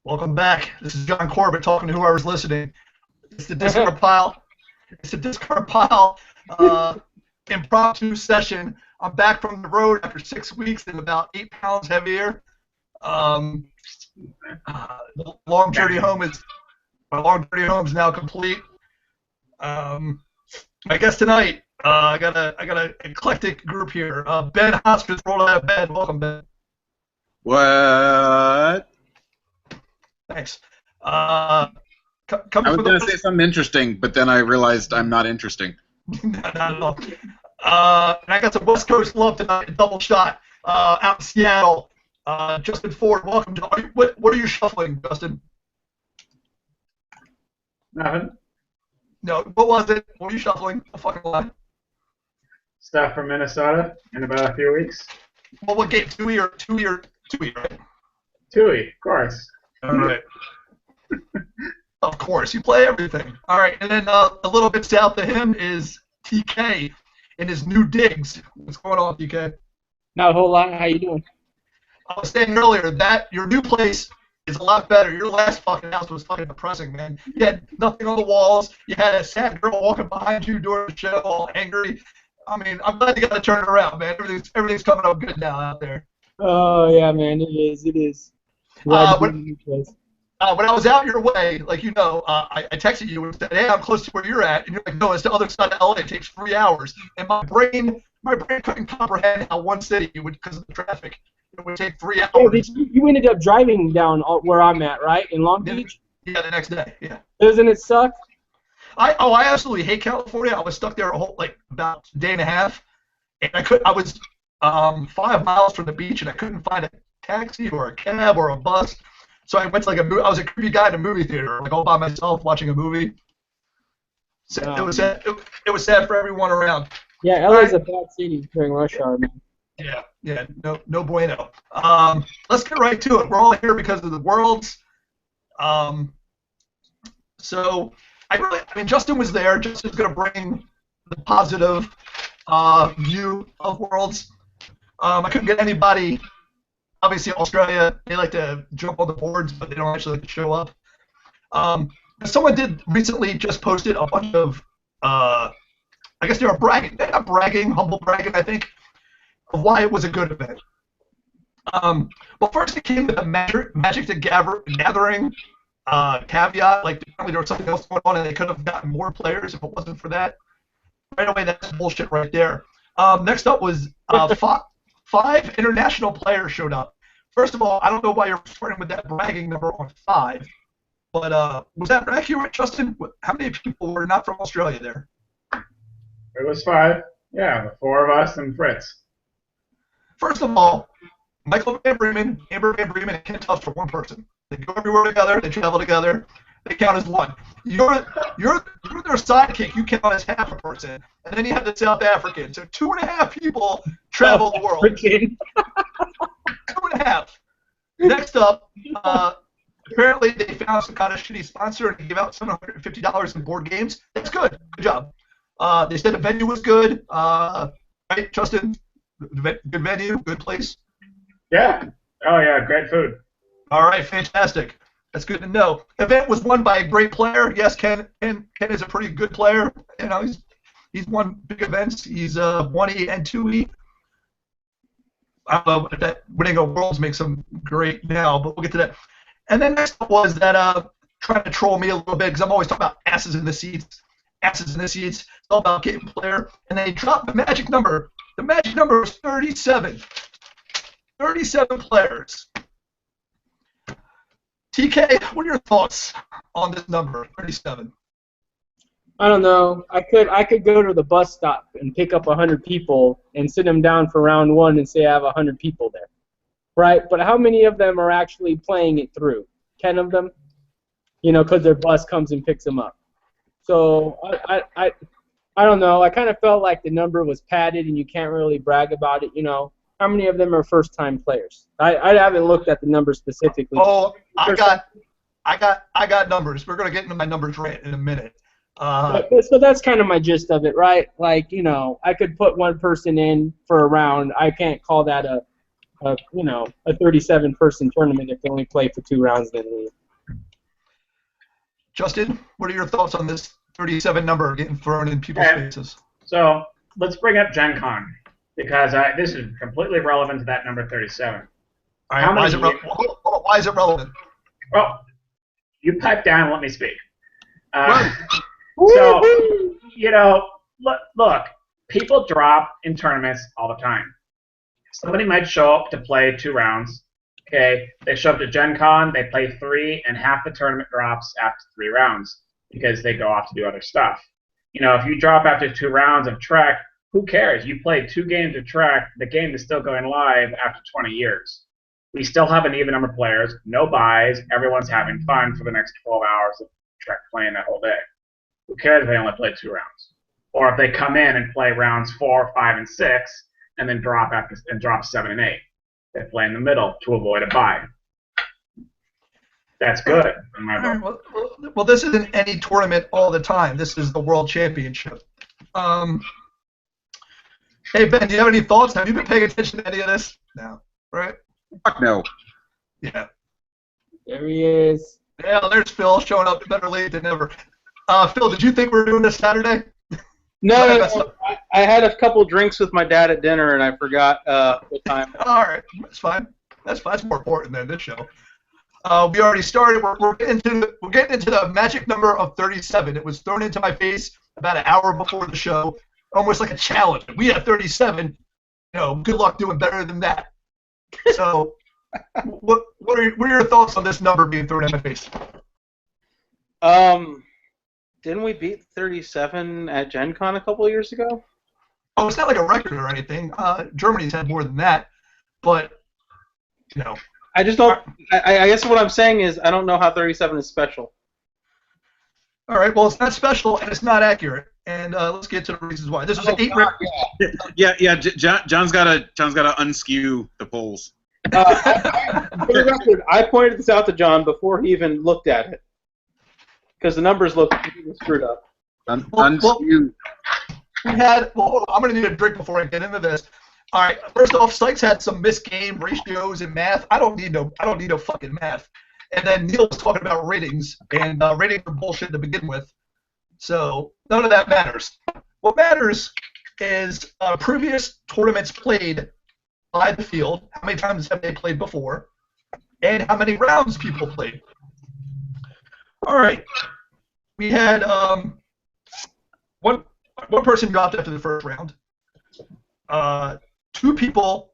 Welcome back. This is John Corbett talking to whoever's listening. It's the Discard Pile. It's the Discard Pile impromptu session. I'm back from the road after 6 weeks and about 8 pounds heavier. Um, the long journey home is my long journey home is now complete. I guess tonight I got an eclectic group here. BenHosp just rolled out of bed. Welcome, Ben. What? Thanks. I Coming was from going the to say something interesting, but then I realized I'm not interesting. Not at all. And I got some West Coast love tonight, double shot out in Seattle. Justin Ford, welcome. What are you shuffling, Justin? Nothing. No, what was it? What are you shuffling? A fucking lie. Stuff from Minnesota in about a few weeks. Well, what game? Tui, right? Tui, of course. All right. Of course, you play everything. All right, and then a little bit south of him is TK in his new digs. What's going on, TK? Not a whole lot. How you doing? I was saying earlier that your new place is a lot better. Your last fucking house was fucking depressing, man. You had nothing on the walls. You had a sad girl walking behind you during the show, all angry. I mean, I'm glad you got to turn it around, man. Everything's coming up good now out there. Oh yeah, man. It is. It is. Glad to be in a new place. When I was out your way, like you know, I texted you and said, "Hey, I'm close to where you're at," and you're like, "No, it's the other side of LA. It takes 3 hours." And my brain couldn't comprehend how one city would, because of the traffic, it would take 3 hours. Oh, you ended up driving down where I'm at, right? In Long Beach? Yeah, the next day. Yeah. Doesn't it suck? I absolutely hate California. I was stuck there about a day and a half, and I was 5 miles from the beach, and I couldn't find a taxi or a cab or a bus. So I went to I was a creepy guy in a movie theater, like all by myself watching a movie. So Wow. it was sad. It was sad for everyone around. Yeah, LA's a bad city during rush hour, man. Yeah, no bueno. Let's get right to it. We're all here because of the Worlds. So I mean, Justin was there. Justin's going to bring the positive view of Worlds. I couldn't get anybody. Obviously, Australia, they like to jump on the boards, but they don't actually like to show up. Someone did recently just posted a bunch of, I guess they were bragging. They're not bragging, humble bragging, I think, of why it was a good event. But first it came with a Magic the Gathering caveat, like apparently there was something else going on and they could have gotten more players if it wasn't for that. Right away, that's bullshit right there. Next up was five international players showed up. First of all, I don't know why you're starting with that bragging number on 5, but was that accurate, Justin? How many people were not from Australia there? It was 5. Yeah, the 4 of us and Fritz. First of all, Michael Van Bremen, Amber Van Bremen, and Ken Tubbs for one person. They go everywhere together. They travel together. They count as one. You're their sidekick. You count as half a person, and then you have the South African. So 2.5 people travel the world. 2.5. Next up, apparently they found some kind of shitty sponsor and they gave out $750 in board games. That's good. Good job. They said the venue was good. Right, Justin? Good venue, good place. Yeah. Oh yeah, great food. All right, fantastic. That's good to know. The event was won by a great player. Yes, Ken is a pretty good player. You know, he's won big events. He's 1E and 2E. I don't know if that winning a Worlds makes him great now, but we'll get to that. And then next up was that trying to troll me a little bit because I'm always talking about asses in the seats. Asses in the seats. It's all about getting player. And they dropped the magic number. The magic number was 37. 37 players. TK, what are your thoughts on this number, 37? I don't know. I could go to the bus stop and pick up 100 people and sit them down for round 1 and say I have 100 people there, right? But how many of them are actually playing it through? 10 of them, you know, because their bus comes and picks them up. So I don't know. I kind of felt like the number was padded and you can't really brag about it, you know. How many of them are first-time players? I haven't looked at the numbers specifically. Oh, I got numbers. We're gonna get into my numbers right in a minute. So that's kind of my gist of it, right? Like, you know, I could put one person in for a round. I can't call that a a 37-person tournament if they only play for 2 rounds and then leave. Justin, what are your thoughts on this 37 number getting thrown in people's faces? So let's bring up Gen Con, because this is completely relevant to that number 37. All right, why is it relevant? Well, you pipe down and let me speak. Right. So, look, people drop in tournaments all the time. Somebody might show up to play 2 rounds. Okay, they show up to Gen Con, they play 3, and half the tournament drops after 3 rounds because they go off to do other stuff. If you drop after 2 rounds of Trek, who cares? You played 2 games of Trek, the game is still going live after 20 years. We still have an even number of players, no buys, everyone's having fun for the next 12 hours of Trek playing that whole day. Who cares if they only play 2 rounds? Or if they come in and play rounds 4, 5, and 6, and then drop 7 and 8. They play in the middle to avoid a buy. That's good in my book. Well, this isn't any tournament all the time. This is the World Championship. Hey, Ben, do you have any thoughts? Have you been paying attention to any of this? No, right? Fuck no. Yeah. There he is. Yeah, there's Phil showing up better late than ever. Phil, did you think we were doing this Saturday? No. I had a couple drinks with my dad at dinner, and I forgot what time. All right, that's fine. That's more important than this show. We already started. We're getting into the magic number of 37. It was thrown into my face about an hour before the show, almost like a challenge. We have 37. Good luck doing better than that. So, what are your thoughts on this number being thrown in my face? Didn't we beat 37 at Gen Con a couple of years ago? Oh, it's not like a record or anything. Germany's had more than that, but I just don't. I guess what I'm saying is I don't know how 37 is special. All right. Well, it's not special and it's not accurate. And let's get to the reasons why. This was an 8 round. Yeah. John's got to unskew the polls. For the record, I pointed this out to John before he even looked at it, because the numbers look screwed up. Unskew. We had. Well, hold on. I'm going to need a drink before I get into this. All right. First off, Sykes had some missed game ratios and math. I don't need no fucking math. And then Neil was talking about ratings, and ratings are bullshit to begin with. So none of that matters. What matters is previous tournaments played by the field. How many times have they played before? And how many rounds people played. All right. We had one person dropped after the first round. 2 people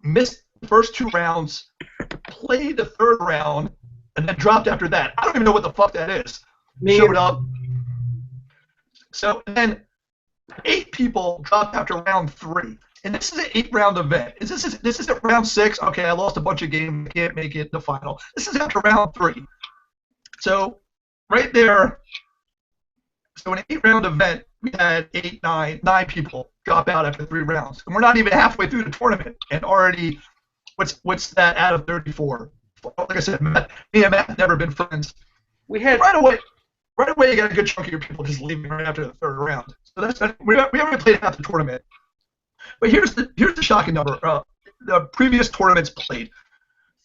missed the first 2 rounds, played the 3rd round, and then dropped after that. I don't even know what the fuck that is. Showed up. So, and then 8 people dropped after round 3. And this is an 8-round event. This isn't round 6. Okay, I lost a bunch of games. I can't make it the final. This is after round 3. So, right there, so in an 8-round event, we had 9 people drop out after 3 rounds. And we're not even halfway through the tournament. And already, what's that out of 34? Like I said, me and Matt have never been friends. We had right away, you got a good chunk of your people just leaving right after the 3rd round. So we haven't played half the tournament. But here's the shocking number. The previous tournaments played.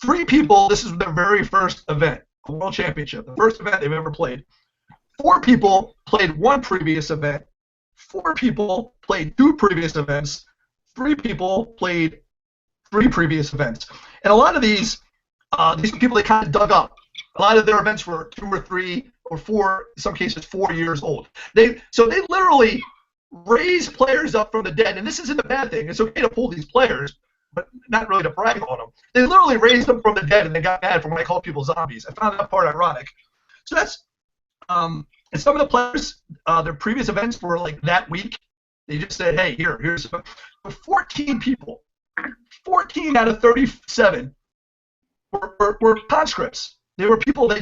3 people. This is their very first event, a World Championship, the first event they've ever played. 4 people played 1 previous event. 4 people played 2 previous events. 3 people played 3 previous events. And a lot of these people they kind of dug up. A lot of their events were 2 or 3 or 4, in some cases 4 years old. So they literally raise players up from the dead, and this isn't a bad thing. It's okay to pull these players, but not really to brag on them. They literally raised them from the dead, and they got mad for when I called people zombies. I found that part ironic. So that's and some of the players, their previous events were like that week. They just said, "Hey, here's 14 people. 14 out of 37 were conscripts. They were people they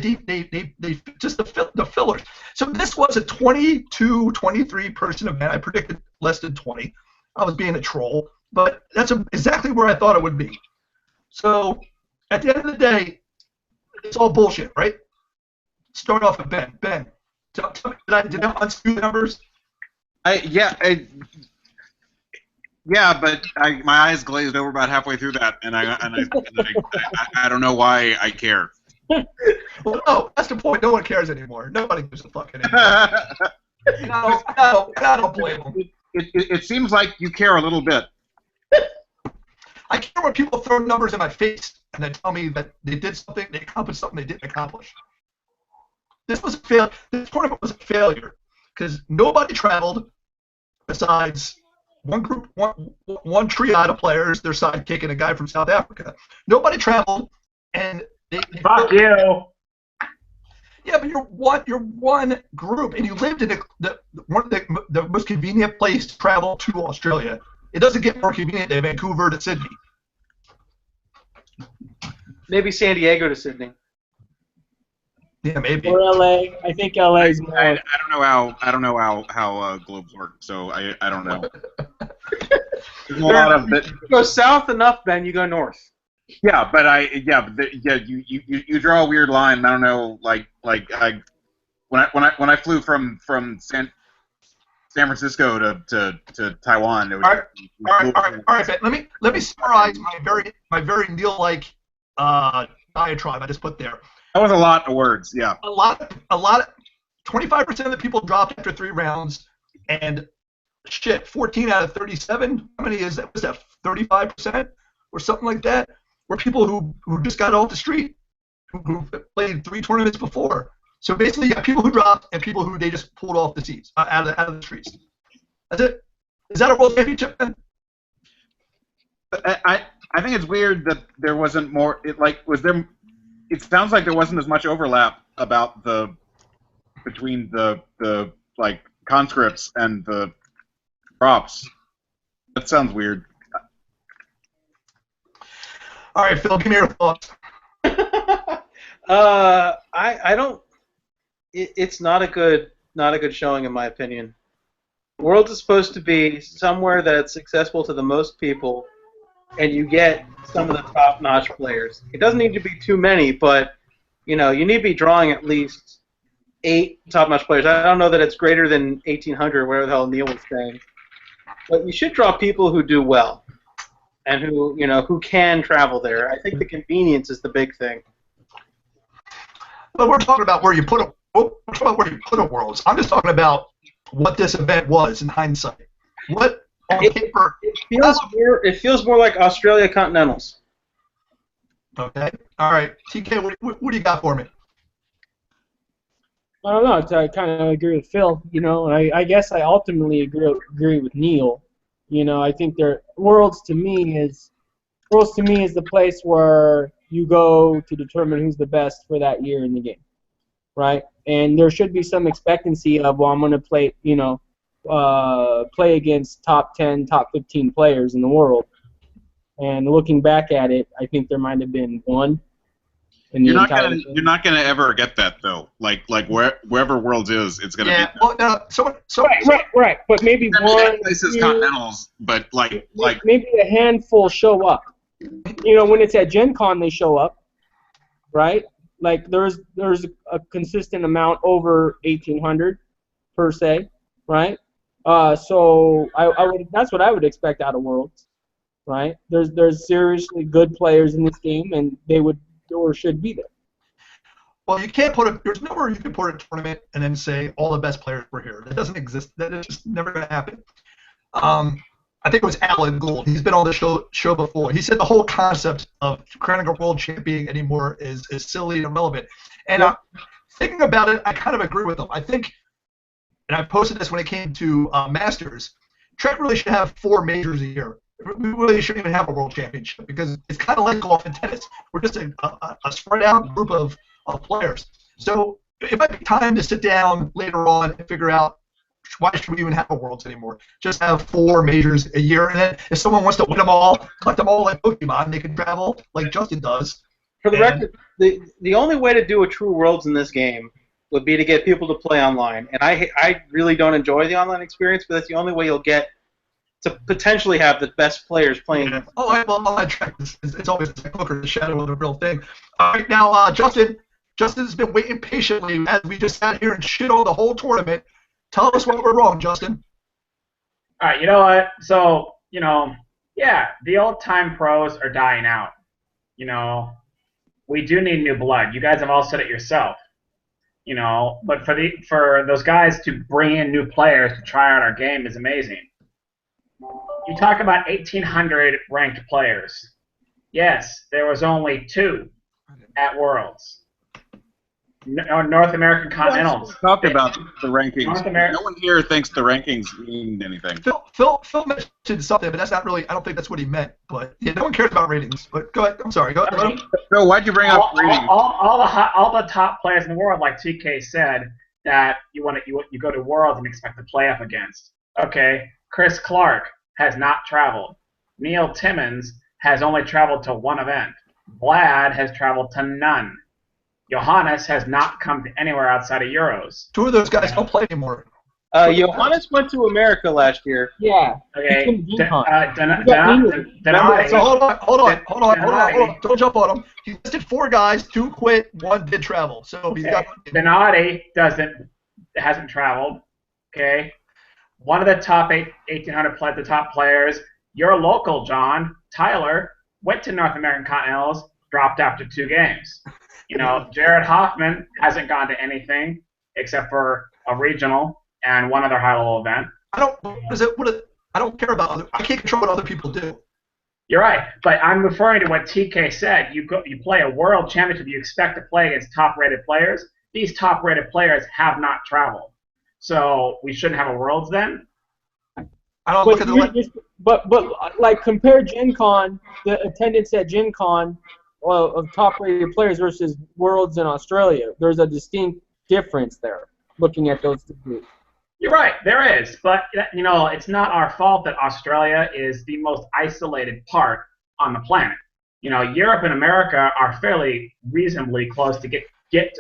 just the fillers. So this was a 22, 23 person event. I predicted less than 20. I was being a troll, but that's exactly where I thought it would be. So at the end of the day, it's all bullshit, right? Start off with Ben. Ben, did I unscrew the numbers? Yeah, but my eyes glazed over about halfway through that, and I don't know why I care. Well, no, that's the point. No one cares anymore. Nobody gives a fuck anymore. I don't blame them. It seems like you care a little bit. I care when people throw numbers in my face and then tell me that they did something, they accomplished something they didn't accomplish. This tournament was a failure because nobody traveled besides one group, one triad of players, their sidekick, and a guy from South Africa. Nobody traveled, and they Fuck you. Yeah, but you're one group, and you lived in one of the most convenient place to travel to Australia. It doesn't get more convenient than Vancouver to Sydney. Maybe San Diego to Sydney. Yeah, maybe. Or LA. I think LA is more. I don't know how globes work, so I don't know. There's a lot of You go south enough, Ben, you go north. Yeah, but you draw a weird line. And I don't know, when I flew from San Francisco to Taiwan. It was all right. Ben, let me summarize my very Neil-like diatribe I just put there. That was a lot of words. Yeah. A lot. 25% of the people dropped after 3 rounds, and shit, 14 out of 37. How many is that? Was that 35% or something like that? Were people who just got off the street, who played 3 tournaments before. So basically, you got people who dropped and people who they just pulled off the seats, out of the streets. That's it. Is that a world championship then? I think it's weird that there wasn't more. It sounds like there wasn't as much overlap between the conscripts and the props. That sounds weird. All right, Phil, give me your thoughts. I don't. It's not a good showing in my opinion. Worlds is supposed to be somewhere that's accessible to the most people, and you get some of the top-notch players. It doesn't need to be too many, but you need to be drawing at least 8 top-notch players. I don't know that it's greater than 1,800, whatever the hell Neil was saying, but you should draw people who do well and who can travel there. I think the convenience is the big thing. But we're talking about where you put them. We're talking about where you put them Worlds. I'm just talking about what this event was in hindsight. What on paper? It feels more like Australia Continentals. Okay. All right. TK, what do you got for me? I don't know. I kind of agree with Phil. I guess I ultimately agree with Neil. I think Worlds to me is the place where you go to determine who's the best for that year in the game, right? And there should be some expectancy of, well, I'm going to play, play against top 10, top 15 players in the world. And looking back at it, I think there might have been one. You're not gonna ever get that though. Wherever Worlds is, it's gonna be. Well, right. But maybe one places continentals, but maybe a handful show up. When it's at Gen Con, they show up, right? Like there's a consistent amount over 1,800 per se, right? So that's what I would expect out of Worlds, right? There's seriously good players in this game, and they would or should be there. Well, you can't there's nowhere you can put a tournament and then say all the best players were here. That doesn't exist. That is just never going to happen. I think it was Alan Gould. He's been on the show before. He said the whole concept of crowning a world champion anymore is silly and irrelevant. And thinking about it, I kind of agree with him. I think, and I posted this when it came to Masters, Trek really should have 4 majors a year. We really shouldn't even have a world championship because it's kind of like golf and tennis. We're just a spread out group of players. So it might be time to sit down later on and figure out why should we even have a Worlds anymore? Just have 4 majors a year, and then if someone wants to win them all, collect them all like Pokemon, they can travel like Justin does. For the record, the only way to do a true Worlds in this game would be to get people to play online. And I really don't enjoy the online experience, but that's the only way you'll get to potentially have the best players playing. Yeah. Online track. It's always a cooker, the shadow of the real thing. All right, now Justin's been waiting patiently as we just sat here and shit on the whole tournament. Tell us what we're wrong, Justin. All right, you know what? So yeah, the old-time pros are dying out. We do need new blood. You guys have all said it yourself. But for those guys to bring in new players to try out our game is amazing. You talk about 1,800 ranked players. Yes, there was only 2 at Worlds. North American Continentals. Talk about the rankings. North America. No one here thinks the rankings mean anything. Phil mentioned something, but that's not really. I don't think that's what he meant. But yeah, no one cares about ratings. But go ahead. I'm sorry. Go ahead. So why'd you bring up ratings? All the top players in the world, like TK said, that you go to Worlds and expect to play up against. Okay, Chris Clark has not traveled. Neil Timmons has only traveled to 1 event. Vlad has traveled to none. Johannes has not come to anywhere outside of Euros. 2 of those guys don't play anymore. Johannes went to America last year. Yeah. Okay. So hold on. Don't jump on him. He listed 4 guys, 2 quit, 1 did travel. So he's got. Donati hasn't traveled. Okay. One of the top 1,800 the top players. Your local John Tyler went to North American Continentals, dropped after 2 games. Jared Hoffman hasn't gone to anything except for a regional and 1 other high-level event. I don't care about I can't control what other people do. You're right, but I'm referring to what TK said. You play a world championship, you expect to play against top-rated players. These top-rated players have not traveled. So we shouldn't have a Worlds then? I don't look at the but like compare Gen Con, the attendance at Gen Con of top-rated players versus Worlds in Australia. There's a distinct difference there, looking at those 2 groups. You're right, there is. But, it's not our fault that Australia is the most isolated part on the planet. Europe and America are fairly reasonably close to get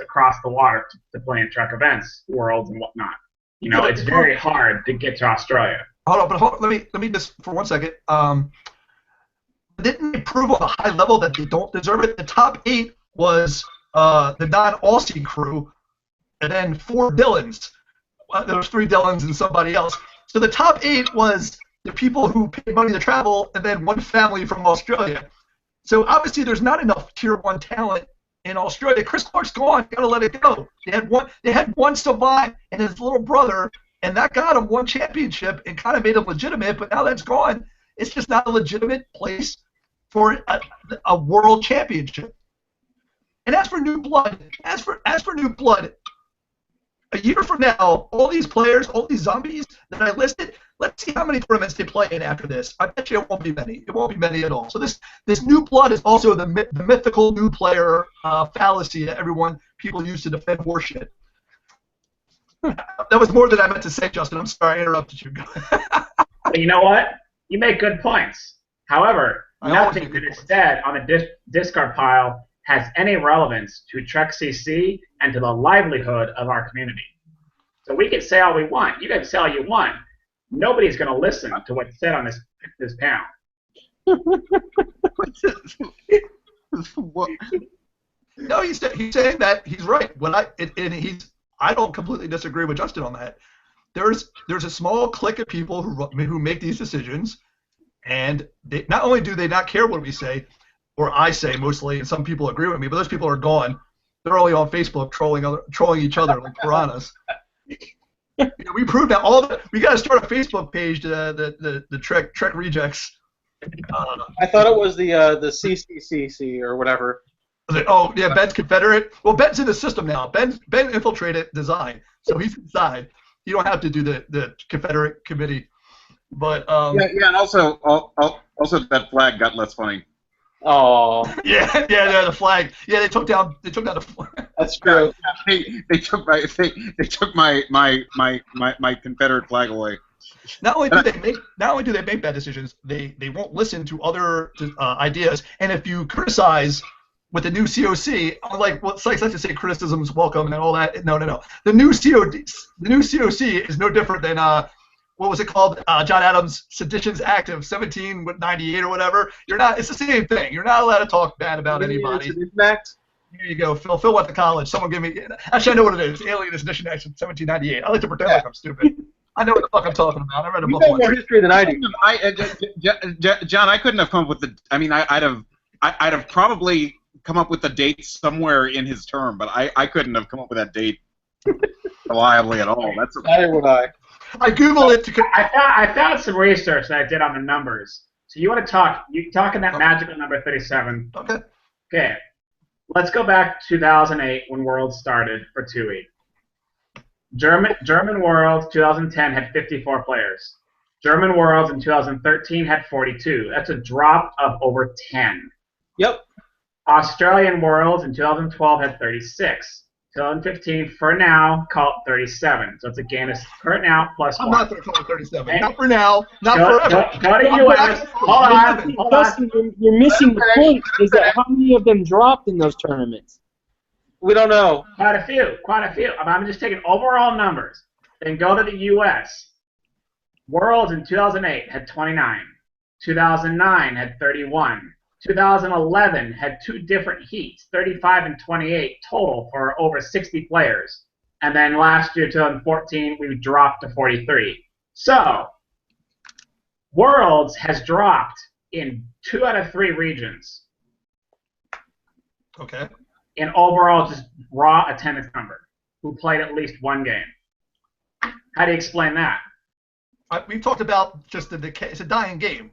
across the water to play in track events, Worlds and whatnot. It's very hard to get to Australia. Hold on, let me just for 1 second. Didn't they prove on a high level that they don't deserve it? The top 8 was the non-Aussie crew, and then 4 Dylans. There was 3 Dylans and somebody else. So the top 8 was the people who paid money to travel, and then 1 family from Australia. So obviously there's not enough Tier 1 talent in Australia. Chris Clark's gone. Gotta let it go. They had one Savant and his little brother, and that got him 1 championship and kind of made him legitimate. But now that's gone. It's just not a legitimate place for a world championship. And as for new blood, a year from now, all these players, all these zombies that I listed, let's see how many tournaments they play in after this. I bet you it won't be many. It won't be many at all. So this new blood is also the mythical new player fallacy that people use to defend horseshit. That was more than I meant to say, Justin. I'm sorry I interrupted you. But you know what? You make good points. However, nothing that is said on the discard pile has any relevance to Trek CC and to the livelihood of our community. So we can say all we want. You can say all you want. Nobody's going to listen to what's said on this panel. What? No, he's saying that he's right. I don't completely disagree with Justin on that. There's a small clique of people who make these decisions, and not only do they not care what we say, or I say mostly, and some people agree with me, but those people are gone. They're only on Facebook trolling each other like piranhas. We proved that we got to start a Facebook page, the Trek Rejects. I thought it was the CCCC or whatever. Oh yeah, Ben's Confederate. Well, Ben's in the system now. Ben infiltrated design, so he's inside. You don't have to do the Confederate committee. But yeah, and also that flag got less funny. Oh. Yeah, the flag. Yeah, they took down the flag. That's true. They took my Confederate flag away. Not only do they make bad decisions, they won't listen to other ideas. And if you criticize with the new COC, it's like to say criticism's welcome and all that. No. The new COC is no different than what was it called? John Adams' Seditions Act of 1798 or whatever. It's the same thing. You're not allowed to talk bad about anybody. Here you go, Phil. Phil went to college. Someone give me. Actually, I know what it is. Alien Sedition Act of 1798. I like to pretend like I'm stupid. I know what the fuck I'm talking about. I read a You book know once. more history than I do. John, I couldn't have come up with the. I mean, I'd have probably come up with the date somewhere in his term, but I couldn't have come up with that date reliably at all. That's Neither would I. I Googled it to. I found some research that I did on the numbers. So you want to talk? You talking that magical number 37? Okay. Okay. Let's go back to 2008 when Worlds started for 2E. German Worlds 2010 had 54 players. German Worlds in 2013 had 42. That's a drop of over 10. Yep. Australian Worlds in 2012 had 36. 2015, for now, call it 37. So it's a gain of for now plus I'm 1. not going to call it 37. Not for now. Not Go forever. to US. Hold on. Justin, you're missing the point. Is that how many of them dropped in those tournaments? We don't know. Quite a few. I'm just taking overall numbers. Then go to the US. Worlds in 2008 had 29. 2009 had 31. 2011 had 2 different heats, 35 and 28 total for over 60 players. And then last year, 2014, we dropped to 43. So, Worlds has dropped in 2 out of 3 regions Okay. in overall just raw attendance number who played at least one game. How do you explain that? We've talked about just the decay. It's a dying game.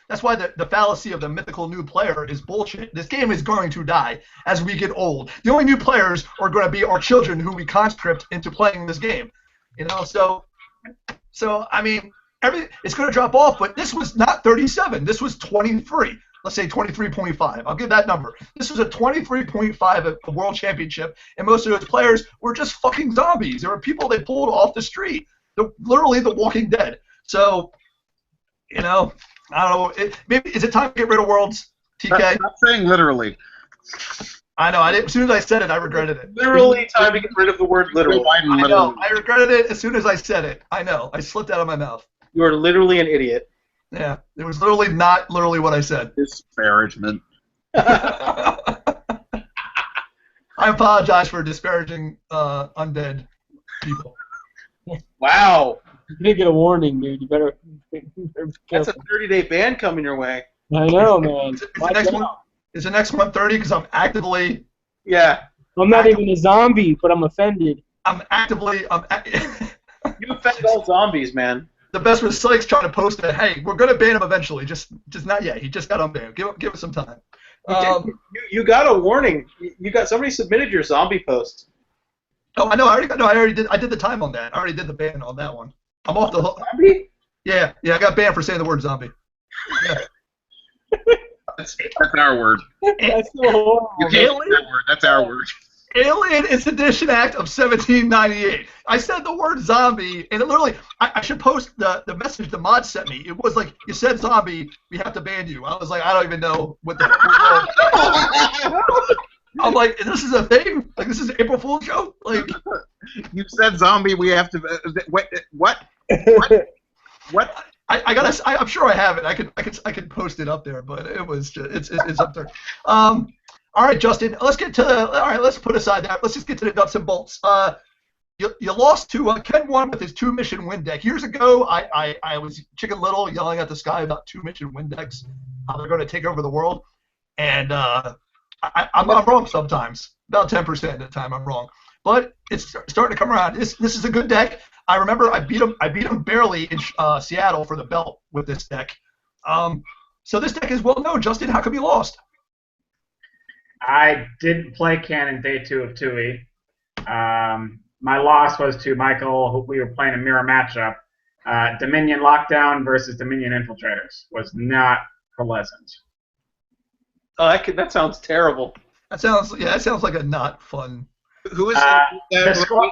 That's why the fallacy of the mythical new player is bullshit. This game is going to die as we get old. The only new players are going to be our children who we conscript into playing this game. You know, so I mean, it's going to drop off. But this was not 37. This was 23. Let's say 23.5. I'll give that number. This was a 23.5 at the World Championship, and most of those players were just fucking zombies. There were people they pulled off the street. They're literally the Walking Dead. So, you know. I don't know. Maybe is it time to get rid of Worlds, TK? Not saying literally. I know. As soon as I said it, I regretted it. Literally time to get rid of the word literal. I know. I regretted it as soon as I said it. I know. I slipped out of my mouth. You are literally an idiot. Yeah. It was literally not literally what I said. Disparagement. I apologize for disparaging undead people. Wow. You didn't get a warning, dude. You better be That's a careful. 30-day ban coming your way. I know, man. Is the next one 30? Because I'm actively. Yeah. I'm not even a zombie, but I'm offended. You offend all zombies, man. The best was Sykes trying to post that. Hey, we're gonna ban him eventually. Just not yet. He just got unbanned. Give us some time. You got a warning. You got somebody submitted your zombie post. Oh, I know. I already did. I did the time on that. I already did the ban on that one. I'm off the hook. Zombie? Yeah. I got banned for saying the word zombie. Yeah. That's our word. That's so horrible. You can't say that word. That's our word. Alien Institution Act of 1798. I said the word zombie, and it literally, I should post the message the mod sent me. It was like, you said zombie, we have to ban you. I was like, I don't even know what the I'm like, this is a thing? Like, this is an April Fool's joke? Like, You said zombie. We have to. What? I'm sure I have it. I could post it up there, but it was just, it's up there. All right, Justin. Let's get to all right. Let's put aside that. Let's just get to the nuts and bolts. You lost to Ken won with his 2-mission win deck. Years ago, I was Chicken Little yelling at the sky about 2-mission win decks, how they're going to take over the world, and I'm wrong sometimes. About 10% of the time, I'm wrong. But it's starting to come around. This is a good deck. I remember I beat him barely in Seattle for the belt with this deck. So this deck is well known. Justin, how come you lost? I didn't play Cannon day 2 of 2E. My loss was to Michael, who we were playing a mirror matchup. Dominion Lockdown versus Dominion Infiltrators was not pleasant. Oh, that sounds terrible. That sounds like a not fun. Who is the score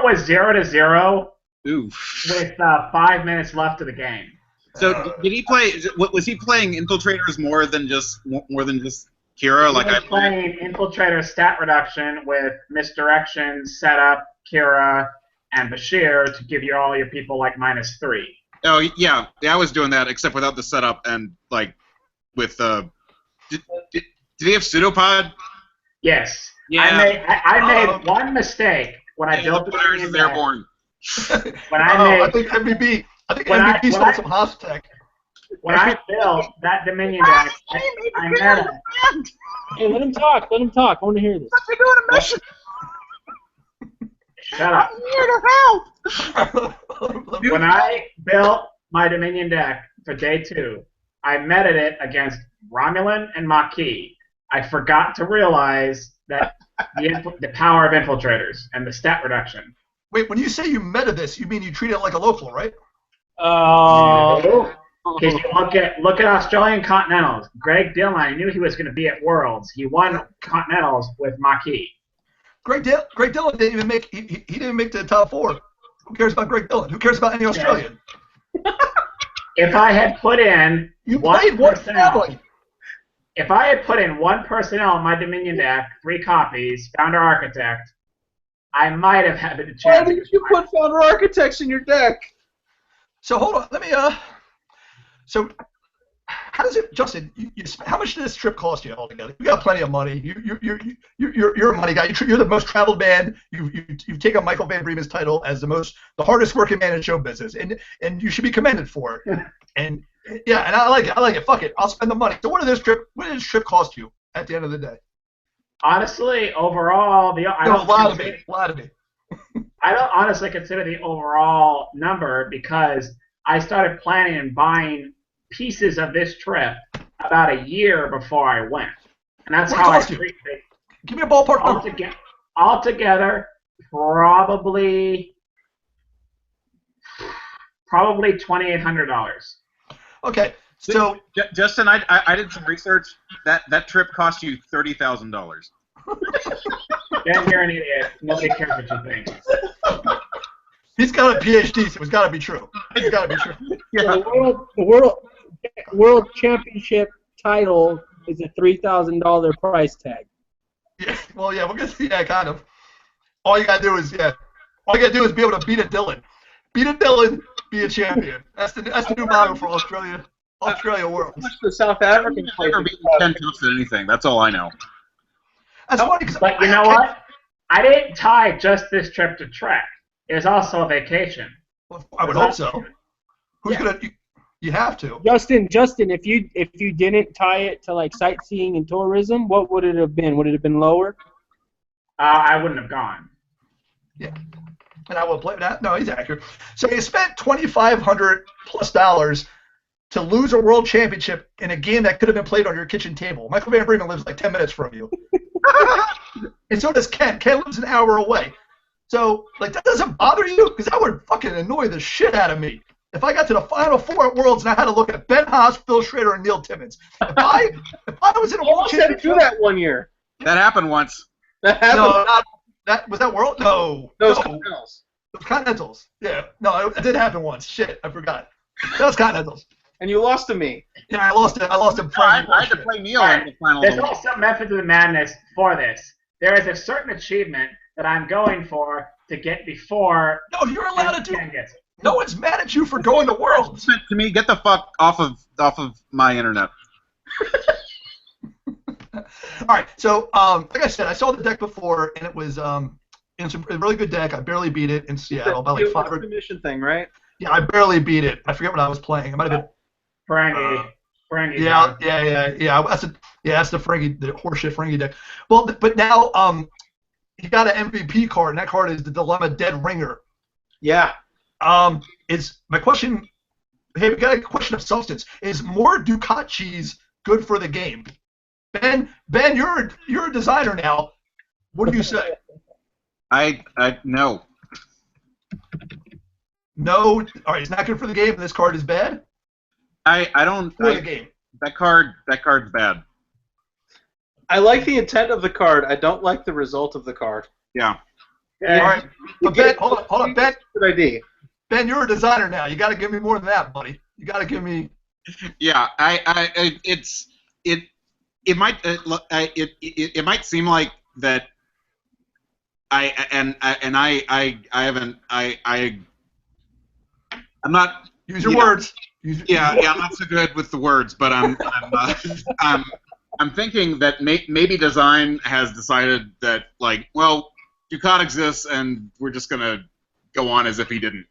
was 0-0 Oof. with 5 minutes left of the game. So did he play? Was he playing infiltrators more than just Kira? He was playing Infiltrator stat reduction with misdirection, setup, Kira, and Bashir to give you all your people like -3. Oh yeah, I was doing that except without the setup and like with Did he have pseudopod? Yes. Yeah. I made one mistake when I built the Dominion deck. Airborne. When I made, I think MVP. I think when MVP when stole some Hosp tech. when I built that Dominion deck, I met him. Hey, let him talk. Let him talk. I want to hear this. You're doing a mission. Shut up. I'm here to help. When I built my Dominion deck for day 2, I meted it against Romulan and Maquis. I forgot to realize that the power of infiltrators and the stat reduction. Wait, when you say you meta this, you mean you treat it like a local, right? Oh. Because you look at Australian Continentals. Greg Dillon, I knew he was going to be at Worlds. He won Continentals with Maquis. Greg Dillon didn't even make he didn't even make the top 4. Who cares about Greg Dillon? Who cares about any Australian? If I had put in You played one personnel, family. if I had put in 1 personnel in my Dominion deck, 3 copies, Founder Architect, I might have had a chance. Why didn't you put Founder Architects in your deck? So hold on, let me So how does it, Justin? How much did this trip cost you altogether? You got plenty of money. You're a money guy. You're the most traveled man. You've taken Michael Van Bremen's title as the hardest working man in show business, and you should be commended for it. And yeah, and I like it. I like it. Fuck it. I'll spend the money. So what did this trip cost you at the end of the day? Honestly, overall, Lie to me. I don't honestly consider the overall number because I started planning and buying pieces of this trip about a year before I went, and that's What how I cost you? treated it. Give me a ballpark number. Altogether, probably $2,800. Okay, so Justin, I did some research. That trip cost you $30,000. Ben, you're an idiot. Nobody cares what you think. he's got a PhD, so it's got to be true. It's got to be true. Yeah. The world championship title is a $3,000 price tag. Yeah, well, yeah, we're gonna see that kind of. All you gotta do is be able to beat a Dylan. Beat a Dylan, be a champion. That's the new motto for Australia Worlds. The South African I've never beaten 10 toughs at anything. That's all I know. That's funny because But you know what? I didn't tie just this trip to Trek. It was also a vacation. I would hope so. Who's gonna? You have to. Justin, if you didn't tie it to like sightseeing and tourism, what would it have been? Would it have been lower? I wouldn't have gone. Yeah. And I will play that. No, he's accurate. So you spent $2,500+ to lose a world championship in a game that could have been played on your kitchen table. Michael Van Bremen lives like 10 minutes from you. And so does Ken. Ken lives an hour away. So, like, that doesn't bother you? Because that would fucking annoy the shit out of me. If I got to the Final Four at Worlds and I had to look at BenHosp, Phil Schrader, and Neil Timmons. If I was in a world almost had to do championship... that one year. That happened once. That happened. No, was that World? No. Those no. Continentals. It was Continentals. Yeah. No, it did happen once. Shit, I forgot. That was Continentals. And you lost to me. Yeah, I lost it. I lost him. I had to play Neil in the final. There's also method to the madness for this. There is a certain achievement that I'm going for to get before. No, you're allowed to do. Ken gets it. No one's mad at you for going to Worlds. To me, get the fuck off of my internet. All right. So, like I said, I saw the deck before, and it was it's a really good deck. I barely beat it in Seattle by like 5 or. The mission thing, right? Yeah, I barely beat it. I forget what I was playing. It might have been. Ferengi. Yeah. That's the Ferengi, the horseshit Ferengi deck. Well, but now he got an MVP card, and that card is the Dilemma Dead Ringer. Yeah. Is my question? Hey, we got a question of substance. Is more Ducat cheese good for the game? Ben, you're a designer now. What do you say? I no. No. All right, it's not good for the game. And this card is bad. I don't. For the game. That card's bad. I like the intent of the card. I don't like the result of the card. Yeah. All right. But Ben, hold on, Ben. Good idea. Ben, you're a designer now. You got to give me more than that, buddy. You got to give me. Yeah. It might seem like that. I'm not. Use your words. Yeah, I'm not so good with the words, but I'm thinking that maybe design has decided that, like, well, Ducat exists and we're just gonna go on as if he didn't.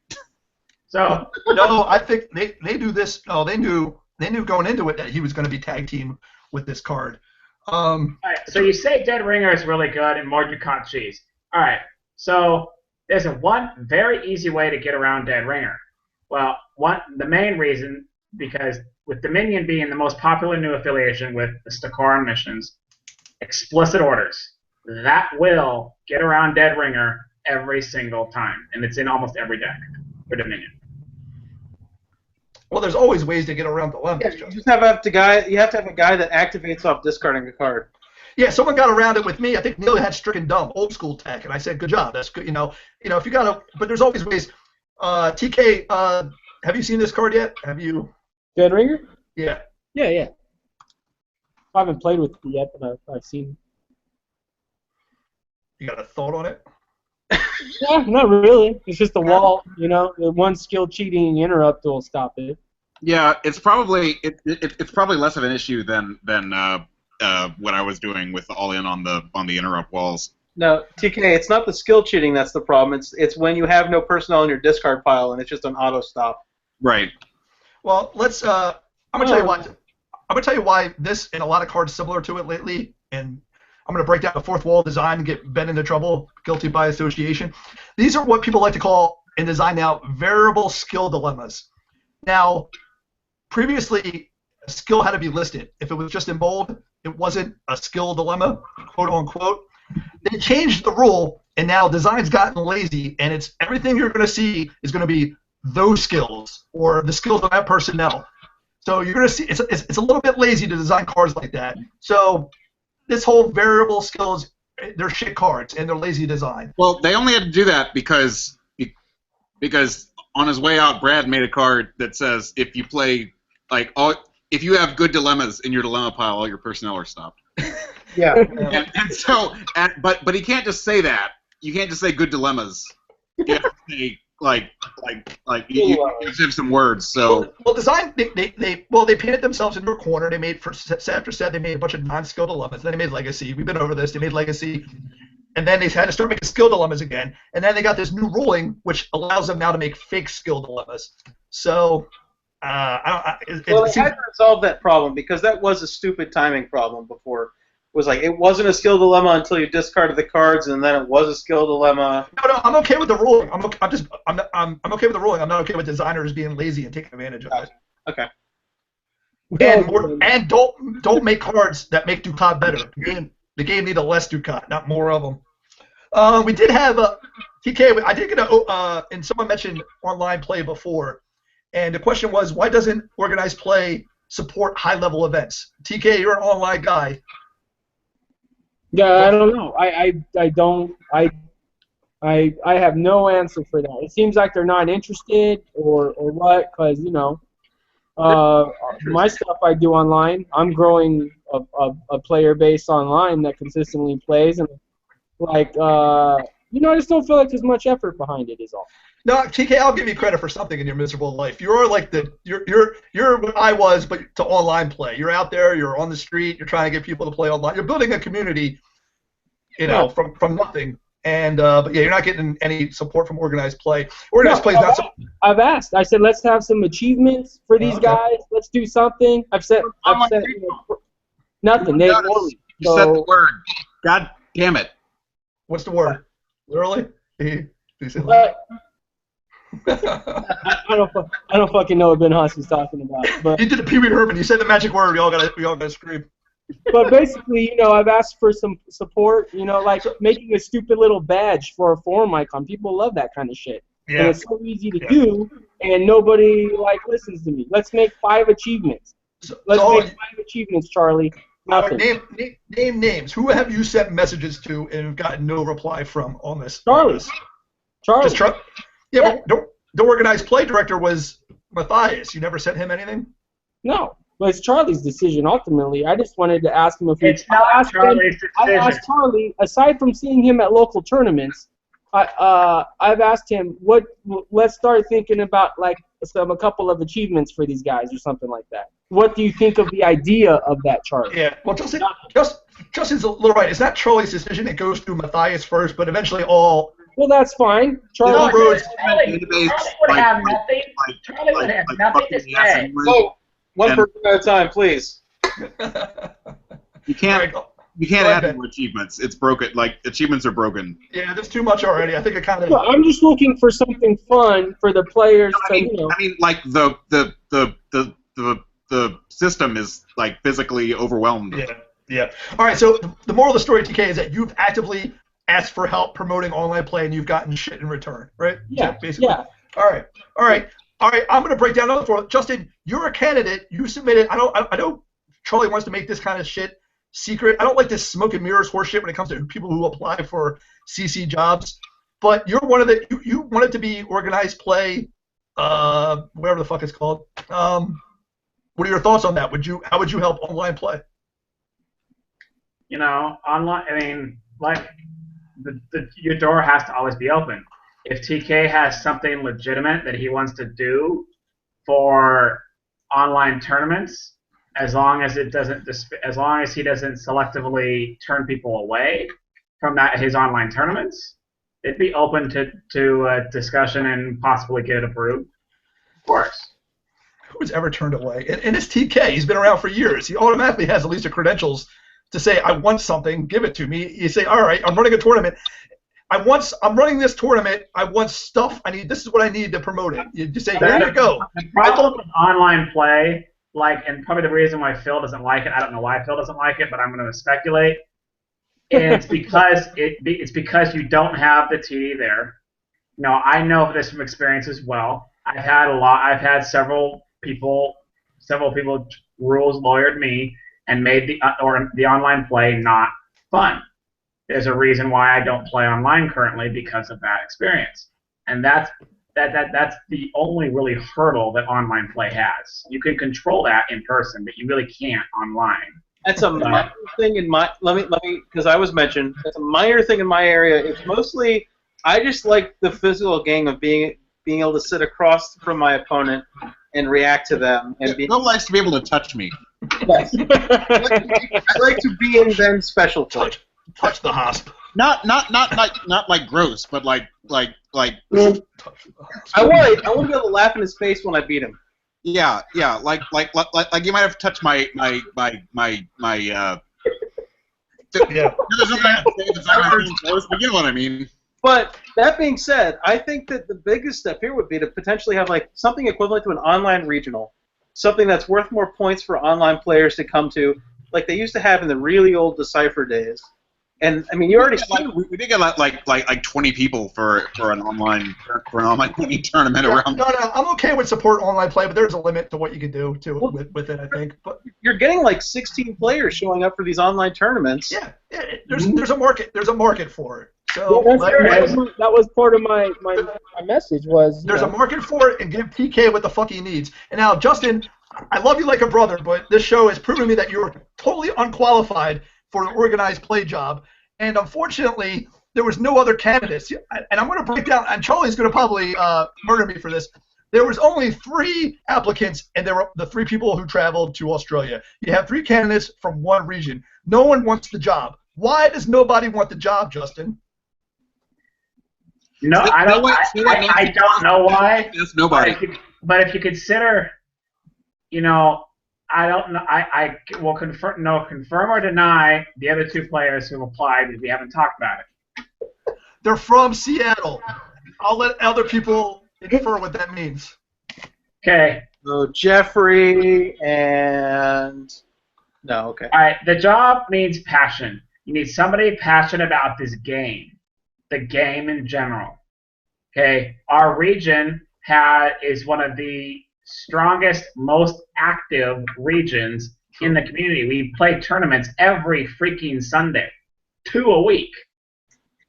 So No, I think they do this. No, they knew going into it that he was going to be tag team with this card. all right, so you say Dead Ringer is really good and more Ducat cheese. All right, so there's one very easy way to get around Dead Ringer. Well, the main reason, because with Dominion being the most popular new affiliation with the Stakoran missions, explicit orders, that will get around Dead Ringer every single time, and it's in almost every deck for Dominion. Well, there's always ways to get around dilemmas. Yeah, you just have to have a guy that activates off discarding a card. Yeah, someone got around it with me. I think Neil had Stricken Dumb, old school tech, and I said, "Good job. That's good." If you got to, but there's always ways. TK, have you seen this card yet? Have you? Dead Ringer? Yeah. Yeah. I haven't played with it yet, but I've seen it. You got a thought on it? Yeah, not really. It's just a wall, The one skill cheating interrupt will stop it. Yeah, it's probably it's probably less of an issue than what I was doing with all in on the interrupt walls. No, TK, it's not the skill cheating that's the problem. It's when you have no personnel in your discard pile and it's just an auto stop. Right. Well, let's. I'm gonna tell you why. I'm gonna tell you why this and a lot of cards similar to it lately, and I'm gonna break down the fourth wall design and get Ben into trouble, guilty by association. These are what people like to call in design now variable skill dilemmas. Now, previously, a skill had to be listed. If it was just in bold, it wasn't a skill dilemma, quote unquote. They changed the rule, and now design's gotten lazy, and it's everything you're going to see is going to be those skills or the skills of that personnel. So you're going to see it's a little bit lazy to design cards like that. So this whole variable skills, they're shit cards and they're lazy design. Well, they only had to do that because on his way out, Brad made a card that says if you play if you have good dilemmas in your dilemma pile, all your personnel are stopped. Yeah. But he can't just say that. You can't just say good dilemmas. You have to say you have some words. So well, design they painted themselves into a corner. They made for set after set. They made a bunch of non-skill dilemmas. Then they made Legacy. We've been over this. They made Legacy, and then they had to start making skill dilemmas again. And then they got this new ruling which allows them now to make fake skill dilemmas. So. They had to resolve that problem because that was a stupid timing problem before. It was like it wasn't a skill dilemma until you discarded the cards, and then it was a skill dilemma. No, I'm okay with the ruling. I'm okay with the ruling. I'm not okay with designers being lazy and taking advantage of it. Okay. And don't make cards that make Ducat better. The game needs a less Ducat, not more of them. We did have TK. I did get and someone mentioned online play before. And the question was, why doesn't organized play support high-level events? TK, you're an online guy. Yeah, I don't know. I don't. I have no answer for that. It seems like they're not interested or what, because my stuff I do online. I'm growing a player base online that consistently plays, and I just don't feel like there's much effort behind it. Is all. No, TK, I'll give you credit for something in your miserable life. You're like you're what I was, but to online play. You're out there, you're on the street, you're trying to get people to play online. You're building a community, from nothing. And but yeah, you're not getting any support from organized play. Organized play is not. I've asked. I said, let's have some achievements for these guys. Let's do something. I've said nothing. They ignore me. You said the word. God damn it. What's the word? Literally? I don't fucking know what BenHosp is talking about. But you did a Pee Wee Herman. You said the magic word. We all gotta scream. But basically, I've asked for some support. Like making a stupid little badge for a forum icon. People love that kind of shit. Yeah. And it's so easy to do, and nobody listens to me. Let's make 5 achievements. Let's make 5 achievements, Charlie. Nothing. Name names. Who have you sent messages to and gotten no reply from on this? Charlie. Just Yeah, but the organized play director was Matthias. You never sent him anything? No, but it's Charlie's decision ultimately. I just wanted to ask him if it's not Charlie's decision. I asked Charlie, aside from seeing him at local tournaments, I've asked him let's start thinking about a couple of achievements for these guys or something like that. What do you think of the idea of that, Charlie? Yeah, well, Justin's a little right. It's not Charlie's decision. It goes through Matthias first, but eventually all Well, that's fine. No, Charlie. Bruce. Charlie would have nothing. Charlie would have nothing to say. Oh, one And- person at a time, please. You can't. Alright, go- You can't Go add ahead. more achievements. It's broken. Like achievements are broken. Yeah, there's too much already. I think it kind of. No, I'm just looking for something fun for the players to, you know. I mean, like the system is like physically overwhelmed. Yeah, yeah. All right, so the moral of the story, TK, is that you've actively asked for help promoting online play and you've gotten shit in return, right? Yeah, basically. yeah. All right. I'm going to break down another for Justin. You're a candidate. You submitted. I know Charlie wants to make this kind of shit secret. I don't like this smoke and mirrors horse shit when it comes to people who apply for CC jobs. But you're one of the. You want it to be organized play, whatever the fuck it's called. What are your thoughts on that? How would you help online play? You know, online. I mean, like, your door has to always be open. If TK has something legitimate that he wants to do for online tournaments, as long as he doesn't selectively turn people away from his online tournaments, it'd be open to discussion and possibly get it approved. Of course. Who's ever turned away? And it's TK. He's been around for years. He automatically has at least the credentials to say, I want something, give it to me. You say, all right, I'm running a tournament. I'm running this tournament. I want stuff. This is what I need to promote it. You just say, here you go. The problem with online play, and probably the reason why Phil doesn't like it, I don't know why Phil doesn't like it, but I'm going to speculate. It's because you don't have the TD there. No, I know this from experience as well. I've had several people rules lawyered me and made the online play not fun. There's a reason why I don't play online currently because of that experience, and that's the only really hurdle that online play has. You can control that in person, but you really can't online. That's a minor thing in my. Let me, because I was mentioned. That's a minor thing in my area. It's mostly I just like the physical game of being able to sit across from my opponent and react to them. And Phil likes to be able to touch me. Yes. I like to be in them special touch. Touch the hosp. Not like gross, but like. Touch the hosp. I want to be able to laugh in his face when I beat him. Yeah, like you might have touched my Yeah. There's nothing I have to say that's not really gross, but you know what I mean. But that being said, I think that the biggest step here would be to potentially have like something equivalent to an online regional, something that's worth more points for online players to come to, like they used to have in the really old Decipher days. And I mean, you already we did get like 20 people for an online tournament around. No, I'm okay with support online play, but there's a limit to what you can do with it, I think. But you're getting like 16 players showing up for these online tournaments. yeah, there's a market. There's a market for it. So Yeah, that was part of my message was. There's a market for it, and give TK what the fuck he needs. And now, Justin, I love you like a brother, but this show has proven to me that you're totally unqualified for an organized play job. And unfortunately, there was no other candidates. And I'm going to break down, and Charlie's going to probably murder me for this. There was only 3 applicants, and there were the 3 people who traveled to Australia. You have 3 candidates from one region. No one wants the job. Why does nobody want the job, Justin? No, I don't. I don't know why. There's nobody. But if you consider, I don't know. I will confirm or deny the other 2 players who applied because we haven't talked about it. They're from Seattle. I'll let other people infer what that means. Okay. So Jeffrey and okay. All right. The job needs passion. You need somebody passionate about this game, the game in general. Okay. Our region is one of the strongest, most active regions in the community. We play tournaments every freaking Sunday, 2 a week.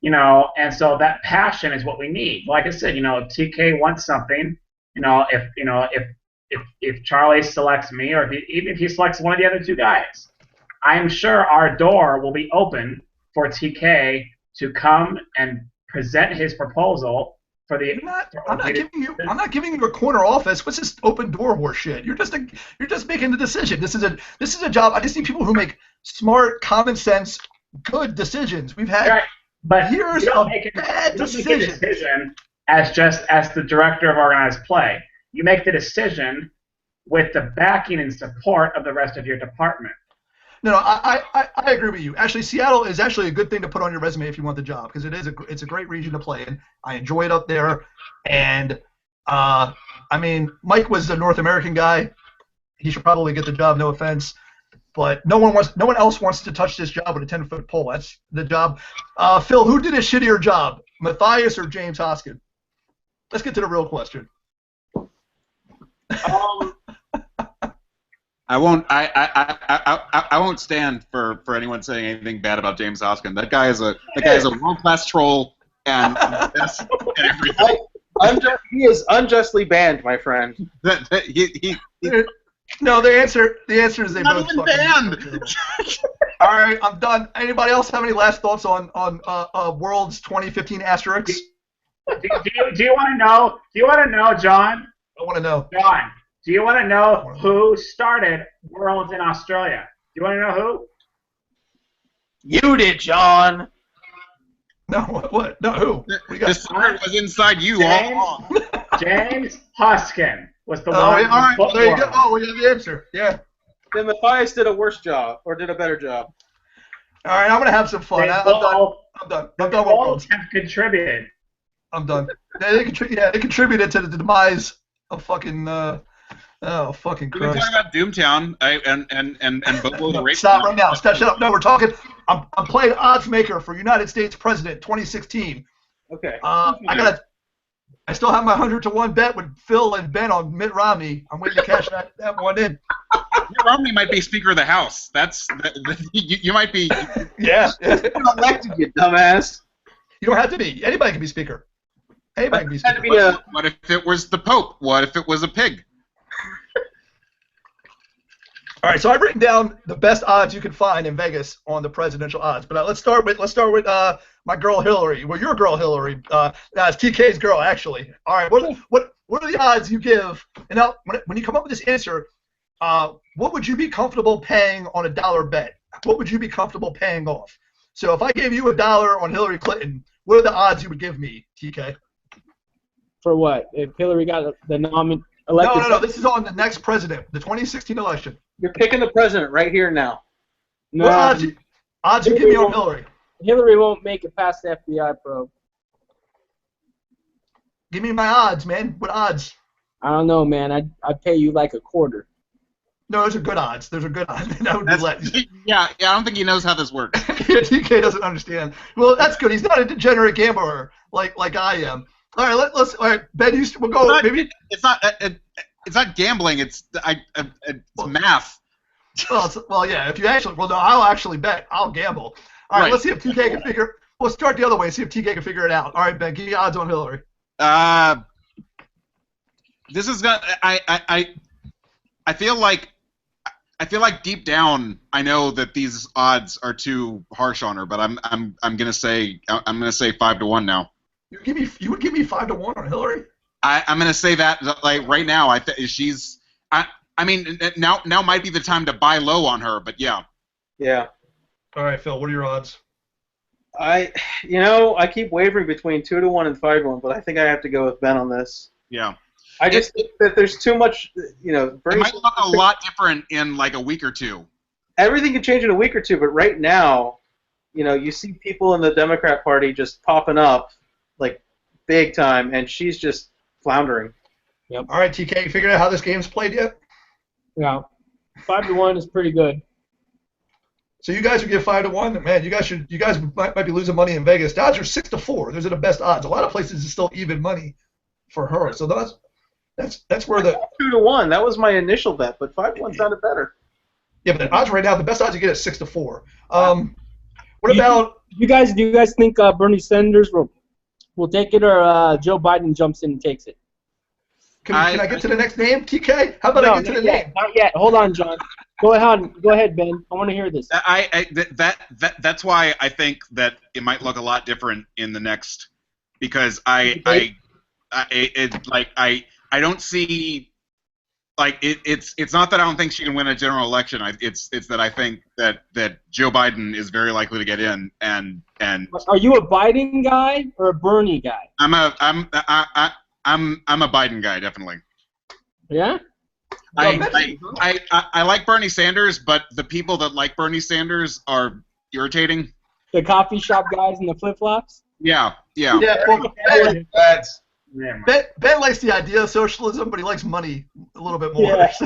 And so that passion is what we need. Like I said, if TK wants something, if Charlie selects me, or even if he selects one of the other 2 guys, I'm sure our door will be open for TK to come and present his proposal. I'm not giving you a corner office. What's this open door horse shit? You're just making the decision. This is a job. I just need people who make smart, common sense, good decisions. We've had But Years you don't of make a, bad you don't make a decisions. decision as the director of organized play. You make the decision with the backing and support of the rest of your department. No, I agree with you. Actually, Seattle is actually a good thing to put on your resume if you want the job because it's a great region to play in. I enjoy it up there, and I mean, Mike was a North American guy. He should probably get the job. No offense, but no one else wants to touch this job with a 10-foot pole. That's the job. Phil, who did a shittier job, Matthias or James Hoskin? Let's get to the real question. I won't stand for anyone saying anything bad about James Hoskin. That guy is a world-class troll and best at everything. He is unjustly banned, my friend. No, the answer is they Not both even fucking. All right, I'm done. Anybody else have any last thoughts on Worlds 2015 asterisks? Do you want to know? Do you want to know, John? I want to know. John, do you want to know who started Worlds in Australia? Do you want to know who? You did, John. No, what? No, who? The secret was inside you all along. James Hoskin was the one. Oh, yeah, all right. Well, There you go. Oh, we have the answer. Yeah. Then Matthias did a worse job, or did a better job. All right, I'm gonna have some fun. I'm done. I'm done with Worlds. Have contributed. I'm done. They contributed to the demise of fucking. Oh, fucking We've been Christ. talking about Doomtown and Bobo the Rape. Stop right now. Stop. Shut up. No, we're talking. I'm playing odds maker for United States President 2016. Okay. I still have my 100-to-1 bet with Phil and Ben on Mitt Romney. I'm waiting to cash that one in. Mitt Romney might be Speaker of the House. You might be. Yeah. You elected, you dumbass. You don't have to be. Anybody can be Speaker. Anybody can be Speaker. What if it was the Pope? What if it was a pig? All right, so I've written down the best odds you can find in Vegas on the presidential odds. But let's start with my girl Hillary. Well, your girl Hillary. It's TK's girl actually. All right, what are the odds you give? And now when you come up with this answer, what would you be comfortable paying on a dollar bet? What would you be comfortable paying off? So if I gave you $1 on Hillary Clinton, what are the odds you would give me, TK? For what? If Hillary got the elected? No. This is on the next president, the 2016 election. You're picking the president right here now. No, What odds you give me on Hillary? Hillary won't make it past the FBI probe. Give me my odds, man. What odds? I don't know, man. I'd pay you like a quarter. No, those are good odds. Those are good odds. That would be less. Yeah, I don't think he knows how this works. Yeah, TK doesn't understand. Well, that's good. He's not a degenerate gambler like I am. All right, let's. All right, Ben, we'll go. Maybe it's not gambling. It's math. Well, yeah. If you actually, no, I'll actually bet. I'll gamble. All right, let's see if TK can figure. We'll start the other way. See if TK can figure it out. All right, Ben, give me odds on Hillary. This is gonna. I feel like deep down I know that these odds are too harsh on her, but I'm gonna say 5-1 now. You would give me 5-1 on Hillary? I'm gonna say that like right now. I mean now might be the time to buy low on her, but yeah. Yeah. All right, Phil. What are your odds? I keep wavering between 2-1 and 5-1, but I think I have to go with Ben on this. Yeah. I just think that there's too much, It might look a lot different in like a week or two. Everything can change in a week or two, but right now, you see people in the Democrat Party just popping up, like, big time, and she's just floundering. Yep. All right, TK, you figured out how this game's played yet? Yeah. 5-1 is pretty good. So you guys would give 5-1. Man, you guys might be losing money in Vegas. The odds are 6-4. Those are the best odds. A lot of places is still even money for her. So that's where the 2-1. That was my initial bet, but 5-1 sounded better. Yeah, but the odds right now, the best odds you get is 6-4. What about? Do you guys think Bernie Sanders will take it, or Joe Biden jumps in and takes it? Can I get to the next name, TK? How about I get to the name? Not yet. Hold on, John. Go ahead, Ben. I want to hear this. That's why I think that it might look a lot different in the next, because I don't see it's not that I don't think she can win a general election. It's that I think that Joe Biden is very likely to get in, and Are you a Biden guy or a Bernie guy? I'm a Biden guy, definitely. Yeah. I like Bernie Sanders, but the people that like Bernie Sanders are irritating. The coffee shop guys in the flip flops. Yeah. Yeah, well, That's Ben likes the idea of socialism, but he likes money a little bit more. Yeah. So.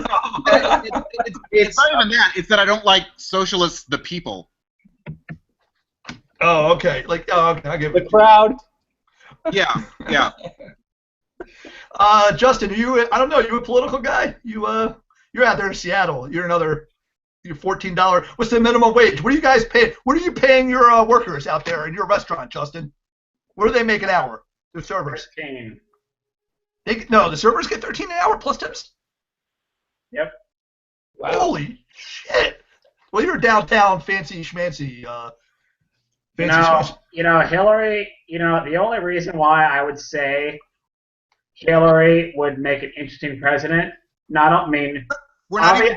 It's not even that. It's that I don't like socialists, the people. Oh, okay. Like, okay, I get The it. crowd. Yeah. Justin, are you? I don't know. You a political guy? You're out there in Seattle. You're $14. What's the minimum wage? What are you guys paying? What are you paying your workers out there in your restaurant, Justin? What do they make an hour? The servers. 13. The servers get 13 an hour plus tips. Yep. Wow. Holy shit! Well, you're downtown, fancy schmancy. Hillary. The only reason why I would say Hillary would make an interesting president. We're not even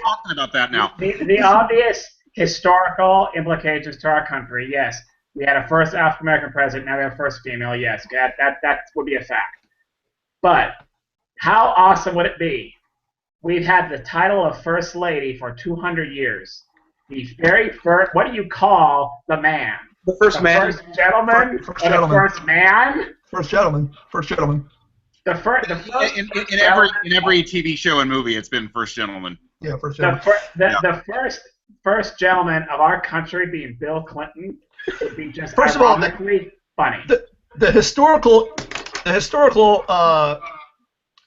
talking about that now. The obvious historical implications to our country, yes. We had a first African American president, now we have a first female, yes. That would be a fact. But how awesome would it be? We've had the title of First Lady for 200 years. The very first, what do you call the man? the first man. First gentleman? First Or gentleman. the first man? First gentleman. The first In every TV show and movie, it's been first gentleman. Yeah, first The, gentleman. the first gentleman of our country being Bill Clinton would be just First of all, ironically funny. The historical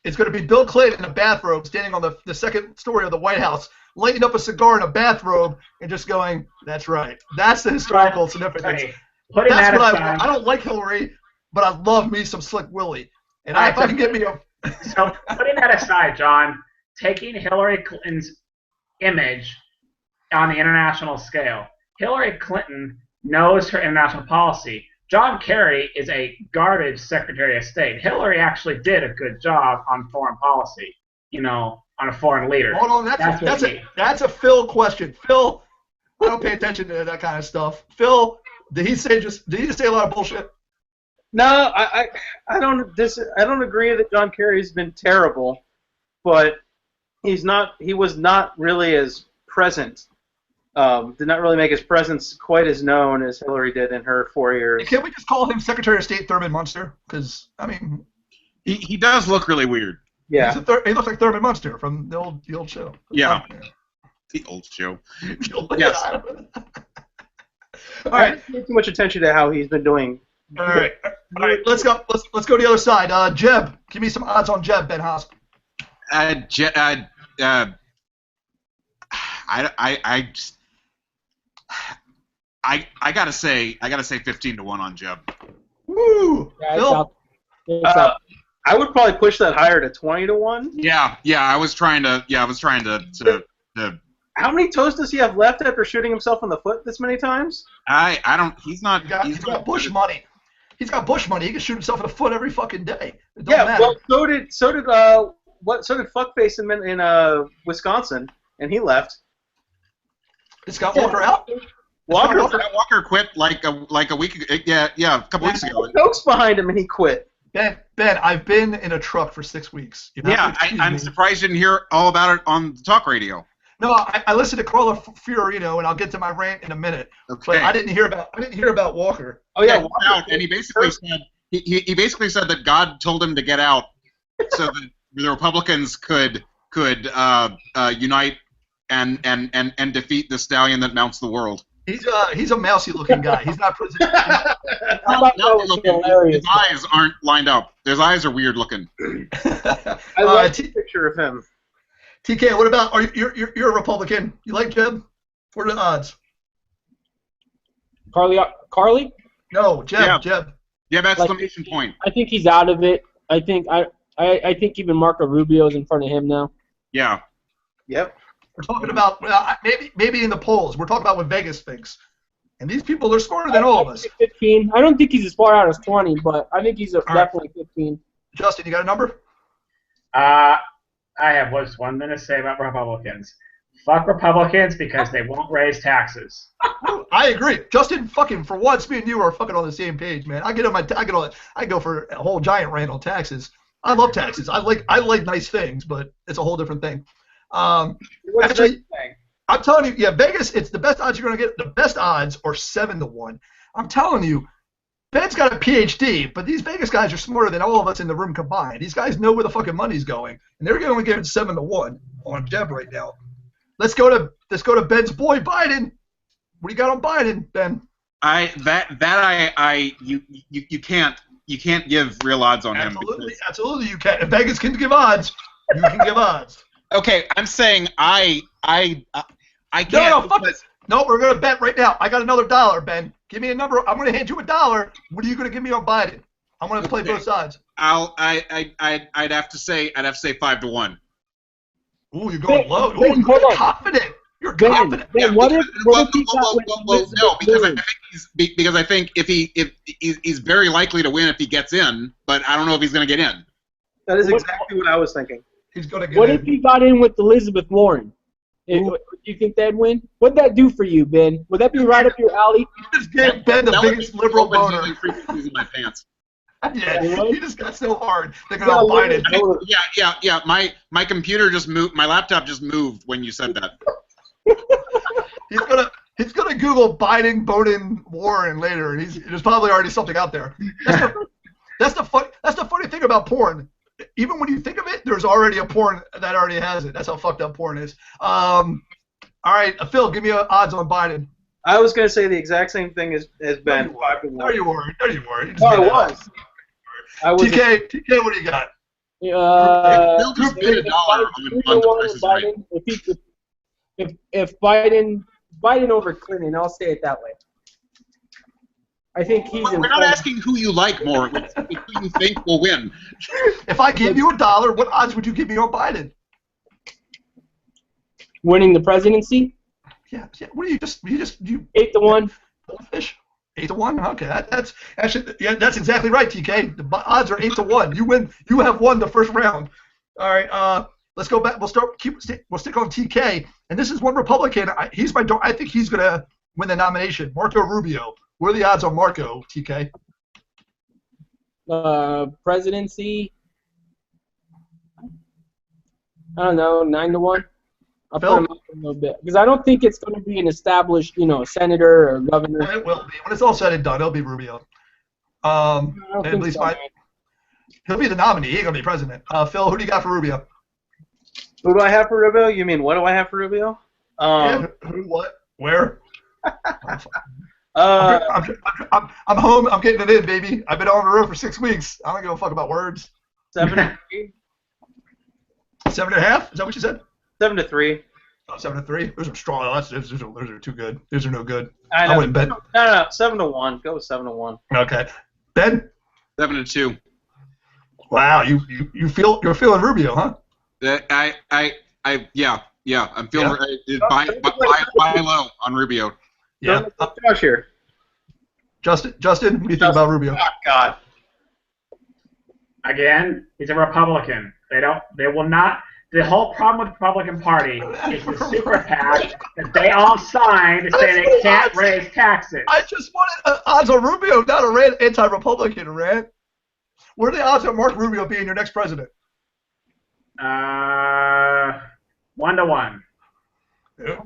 it's going to be Bill Clinton in a bathrobe standing on the second story of the White House, lighting up a cigar in a bathrobe and just going, "That's right." That's the historical significance. Okay, putting That's that what aside, I don't like Hillary, but I love me some Slick Willie. And All right, if I can get me a so putting that aside, John, taking Hillary Clinton's image on the international scale, Hillary Clinton knows her international policy. John Kerry is a garbage Secretary of State. Hillary actually did a good job on foreign policy, on a foreign leader. hold on, that's a Phil question. Phil, I don't pay attention to that kind of stuff. Phil, did he just say a lot of bullshit? No, I don't agree that John Kerry's been terrible, but he was not really as present. Did not really make his presence quite as known as Hillary did in her 4 years. Can't we just call him Secretary of State Thurman Munster? Because He does look really weird. Yeah. he looks like Thurman Munster from the old show. Yeah. The old show. Yes. All I right. didn't pay too much attention to how he's been doing. All right. Let's go. Let's go to the other side. Jeb, give me some odds on Jeb BenHosp. I gotta say 15-1 on Jeb. Woo! Yeah, Phil? it's up. I would probably push that higher to 20-1. Yeah. I was trying to How many toes does he have left after shooting himself in the foot this many times? I don't. He's not. He's got Bush money. He's got Bush money. He can shoot himself in the foot every fucking day. It don't Yeah, matter. well, so did Fuckface in Wisconsin, and he left. It's got Walker out. Walker quit like a week ago. Yeah, a couple weeks ago. Coke's behind him, and he quit. Ben, I've been in a truck for 6 weeks. Yeah, I'm surprised you didn't hear all about it on the talk radio. No, I listened to Carlo Fiorino, and I'll get to my rant in a minute. Okay. But I didn't hear about Walker. Oh yeah, Walker out, and he basically said he basically said that God told him to get out so that the Republicans could unite and defeat the stallion that mounts the world. He's a mousy looking guy. He's not president. His eyes aren't lined up. His eyes are weird looking. I love the picture of him. TK, what about you're a Republican? You like Jeb? What are the odds? Carly? No, Jeb. Yeah. Jeb. Yeah, exclamation point. I think he's out of it. I think even Marco Rubio's in front of him now. Yeah. Yep. We're talking about maybe in the polls. We're talking about what Vegas thinks. And these people are smarter than all of us. 15. I don't think he's as far out as 20, but I think he's definitely 15. Justin, you got a number? I have just one thing to say about Republicans. Fuck Republicans because they won't raise taxes. I agree. Justin, fucking for once, me and you are fucking on the same page, man. I go for a whole giant rant on taxes. I love taxes. I like nice things, but it's a whole different thing. What's Actually, the thing? I'm telling you, yeah, Vegas. It's the best odds you're gonna get. The best odds are 7-1. I'm telling you, Ben's got a PhD, but these Vegas guys are smarter than all of us in the room combined. These guys know where the fucking money's going, and they're going to give it 7-1 on Jeb right now. Let's go to Ben's boy Biden. What do you got on Biden, Ben? You can't give real odds on him. Absolutely you can. If Vegas can give odds, you can give odds. Okay, I'm saying I can't. No, fuck this. No, we're going to bet right now. I got another $1, Ben. Give me a number. I'm going to hand you $1. What are you going to give me on Biden? I'm going to play both sides. I'd have to say 5-1. Ooh, you're going low. Ooh, Ben, you're confident. You're confident. Ben, what if he got No, because I think if he's very likely to win if he gets in, but I don't know if he's going to get in. That is exactly what I was thinking. He's going to get What in. if he got in with Elizabeth Warren? Do you think that'd win? What'd that do for you, Ben? Would that be right up your alley? You just gave Ben the biggest liberal boner. In my pants. Yeah, he just got so hard. They're going to Biden. Yeah. My computer just moved. My laptop just moved when you said that. He's gonna Google Biden, Bowden, Warren later, and there's probably already something out there. That's the funny thing about porn. Even when you think of it, there's already a porn that already has it. That's how fucked up porn is. All right, Phil, give me odds on Biden. I was going to say the exact same thing as Ben. No, you weren't. I was. TK, what do you got? Phil just bid $1 on the Price is Right. If Biden over Clinton, I'll say it that way. I think he's. We're not asking who you like more. It's who you think will win. If I gave you $1, what odds would you give me on Biden? Winning the presidency? Yeah. What do you 8-1. Fish. 8-1. Okay, that's actually that's exactly right, TK. The odds are 8-1. You win. You have won the first round. All right. Let's go back. We'll stick on TK. And this is one Republican. I think he's gonna win the nomination. Marco Rubio. What are the odds on Marco, TK? Presidency. I don't know, 9-1. I'll put him up a little bit because I don't think it's going to be an established, senator or governor. It will be when it's all said and done. It'll be Rubio. At least he'll be the nominee. He ain't gonna be president. Phil, who do you got for Rubio? Who do I have for Rubio? You mean what do I have for Rubio? Who? What? Where? I'm home. I'm getting it in, baby. I've been on the road for 6 weeks. I don't give a fuck about words. 7-3. 7.5? Is that what you said? 7-3. Oh, 7-3. Those are strong. Those are too good. Those are no good. I wouldn't bet. No. 7-1. Go with 7-1. Okay. Ben? 7-2. Wow. You're feeling Rubio, huh? Yeah. I'm feeling buy low on Rubio. Yeah. Josh here. Justin, what do you think about Rubio? Oh, God. Again, he's a Republican. They will not. The whole problem with the Republican Party is the super PAC that they all signed to say they can't raise taxes. I just wanted odds on Rubio, not a anti-Republican rant. What are the odds of Mark Rubio being your next president? 1-1.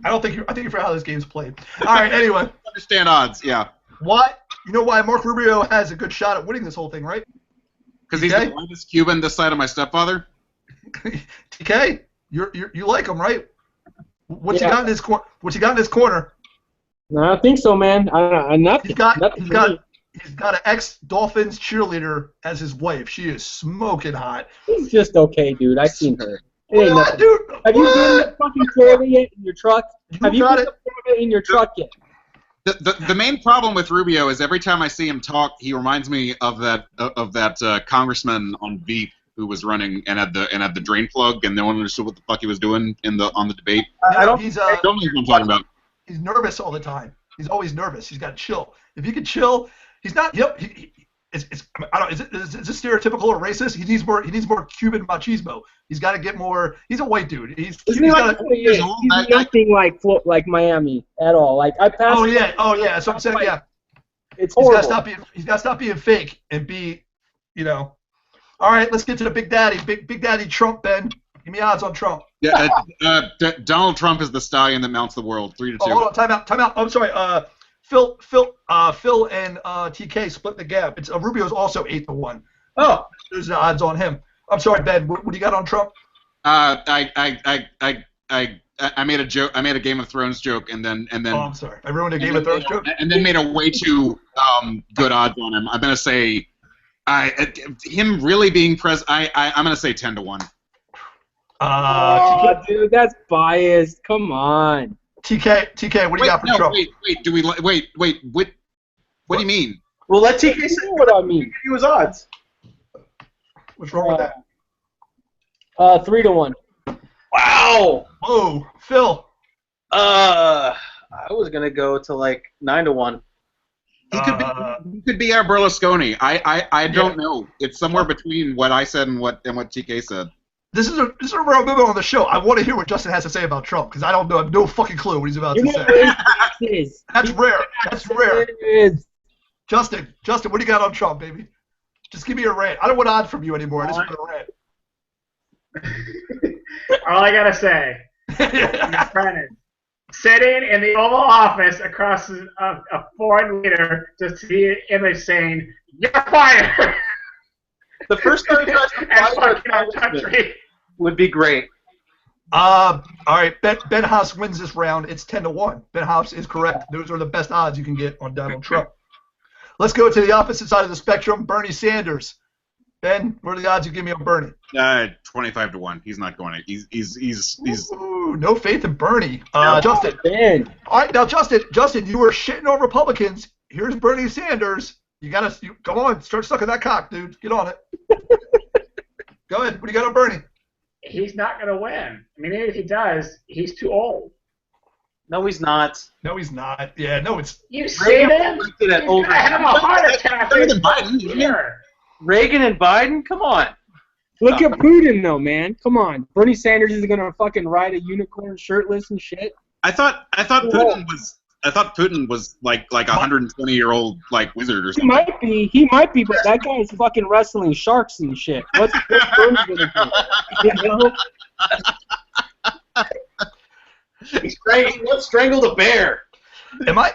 I think you forgot how this game's played. All right, anyway. Understand odds, yeah. What? You know why Mark Rubio has a good shot at winning this whole thing, right? Because he's the whitest Cuban this side of my stepfather. TK, you like him, right? What's he got in his corner? No, I don't think so, man. Nothing. He's got an ex-Dolphins cheerleader as his wife. She is smoking hot. He's just okay, dude. I've seen her. What, dude? Have you been in the fucking Florida yet in your truck? Have you been in Florida in your truck yet? The main problem with Rubio is every time I see him talk, he reminds me of that congressman on Veep who was running and had the drain plug, and no one understood what the fuck he was doing on the debate. I don't know what I'm talking about. He's nervous all the time. He's always nervous. He's got to chill. If he could chill, he's not. Yep. I don't. Is this stereotypical or racist? He needs more Cuban machismo. He's got to get more. He's a white dude. He's like he's nothing like Miami at all. Like I passed. Oh yeah. That's what I'm saying. Yeah. It's horrible. He's got to stop being fake and be, All right, let's get to the Big Daddy. Big Daddy Trump, Ben. Give me odds on Trump. Yeah, Donald Trump is the stallion that mounts the world. 3-2. Oh, hold on, time out. I'm sorry. Phil and TK split the gap. It's Rubio's also 8-1. Oh, there's the odds on him. I'm sorry, Ben. What do you got on Trump? I made a joke. I made a Game of Thrones joke, and then. Oh, I'm sorry. I ruined a Game of Thrones joke. And then made a way too good odds on him. I'm gonna say, him really being president. I'm gonna say 10-1. Dude, that's biased. Come on. TK, what do you got for Trump? Wait. Do we? Wait. What do you mean? Well, let TK say what I mean. He was odds. What's wrong with that? 3-1. Wow. Whoa, Phil. I was gonna go to like 9-1. He could be our Berlusconi. I don't know. It's somewhere between what I said and what TK said. This is a real moment on the show. I want to hear what Justin has to say about Trump because I don't know. I have no fucking clue what he's about to say. That's rare. That's rare. Justin, what do you got on Trump, baby? Just give me a rant. I don't want odds from you anymore. I just want a rant. All I gotta say, my friend, sitting in the Oval Office across a foreign leader to see an image saying, "You're fired." The first time he tries to fire our country would be great. All right, BenHosp wins this round. It's 10-1. BenHosp is correct. Those are the best odds you can get on Donald Trump. Let's go to the opposite side of the spectrum. Bernie Sanders. Ben, what are the odds you give me on Bernie? 25-1. He's not going to. He's. Ooh, no faith in Bernie. Justin. Ben. All right, now Justin, you were shitting on Republicans. Here's Bernie Sanders. Come on, start sucking that cock, dude. Get on it. Go ahead. What do you got on Bernie? He's not going to win. I mean, even if he does, he's too old. No, he's not. No, he's not. Yeah, no, it's. You see him? He's going to have a heart attack. Reagan and Biden? Come on. Look at Putin, though, man. Come on. Bernie Sanders is going to fucking ride a unicorn shirtless and shit. I thought Putin was like a 120-year-old like wizard or something. He might be, but that guy is fucking wrestling sharks and shit. What's Bernie gonna do? You know? Let's strangle the bear. Am I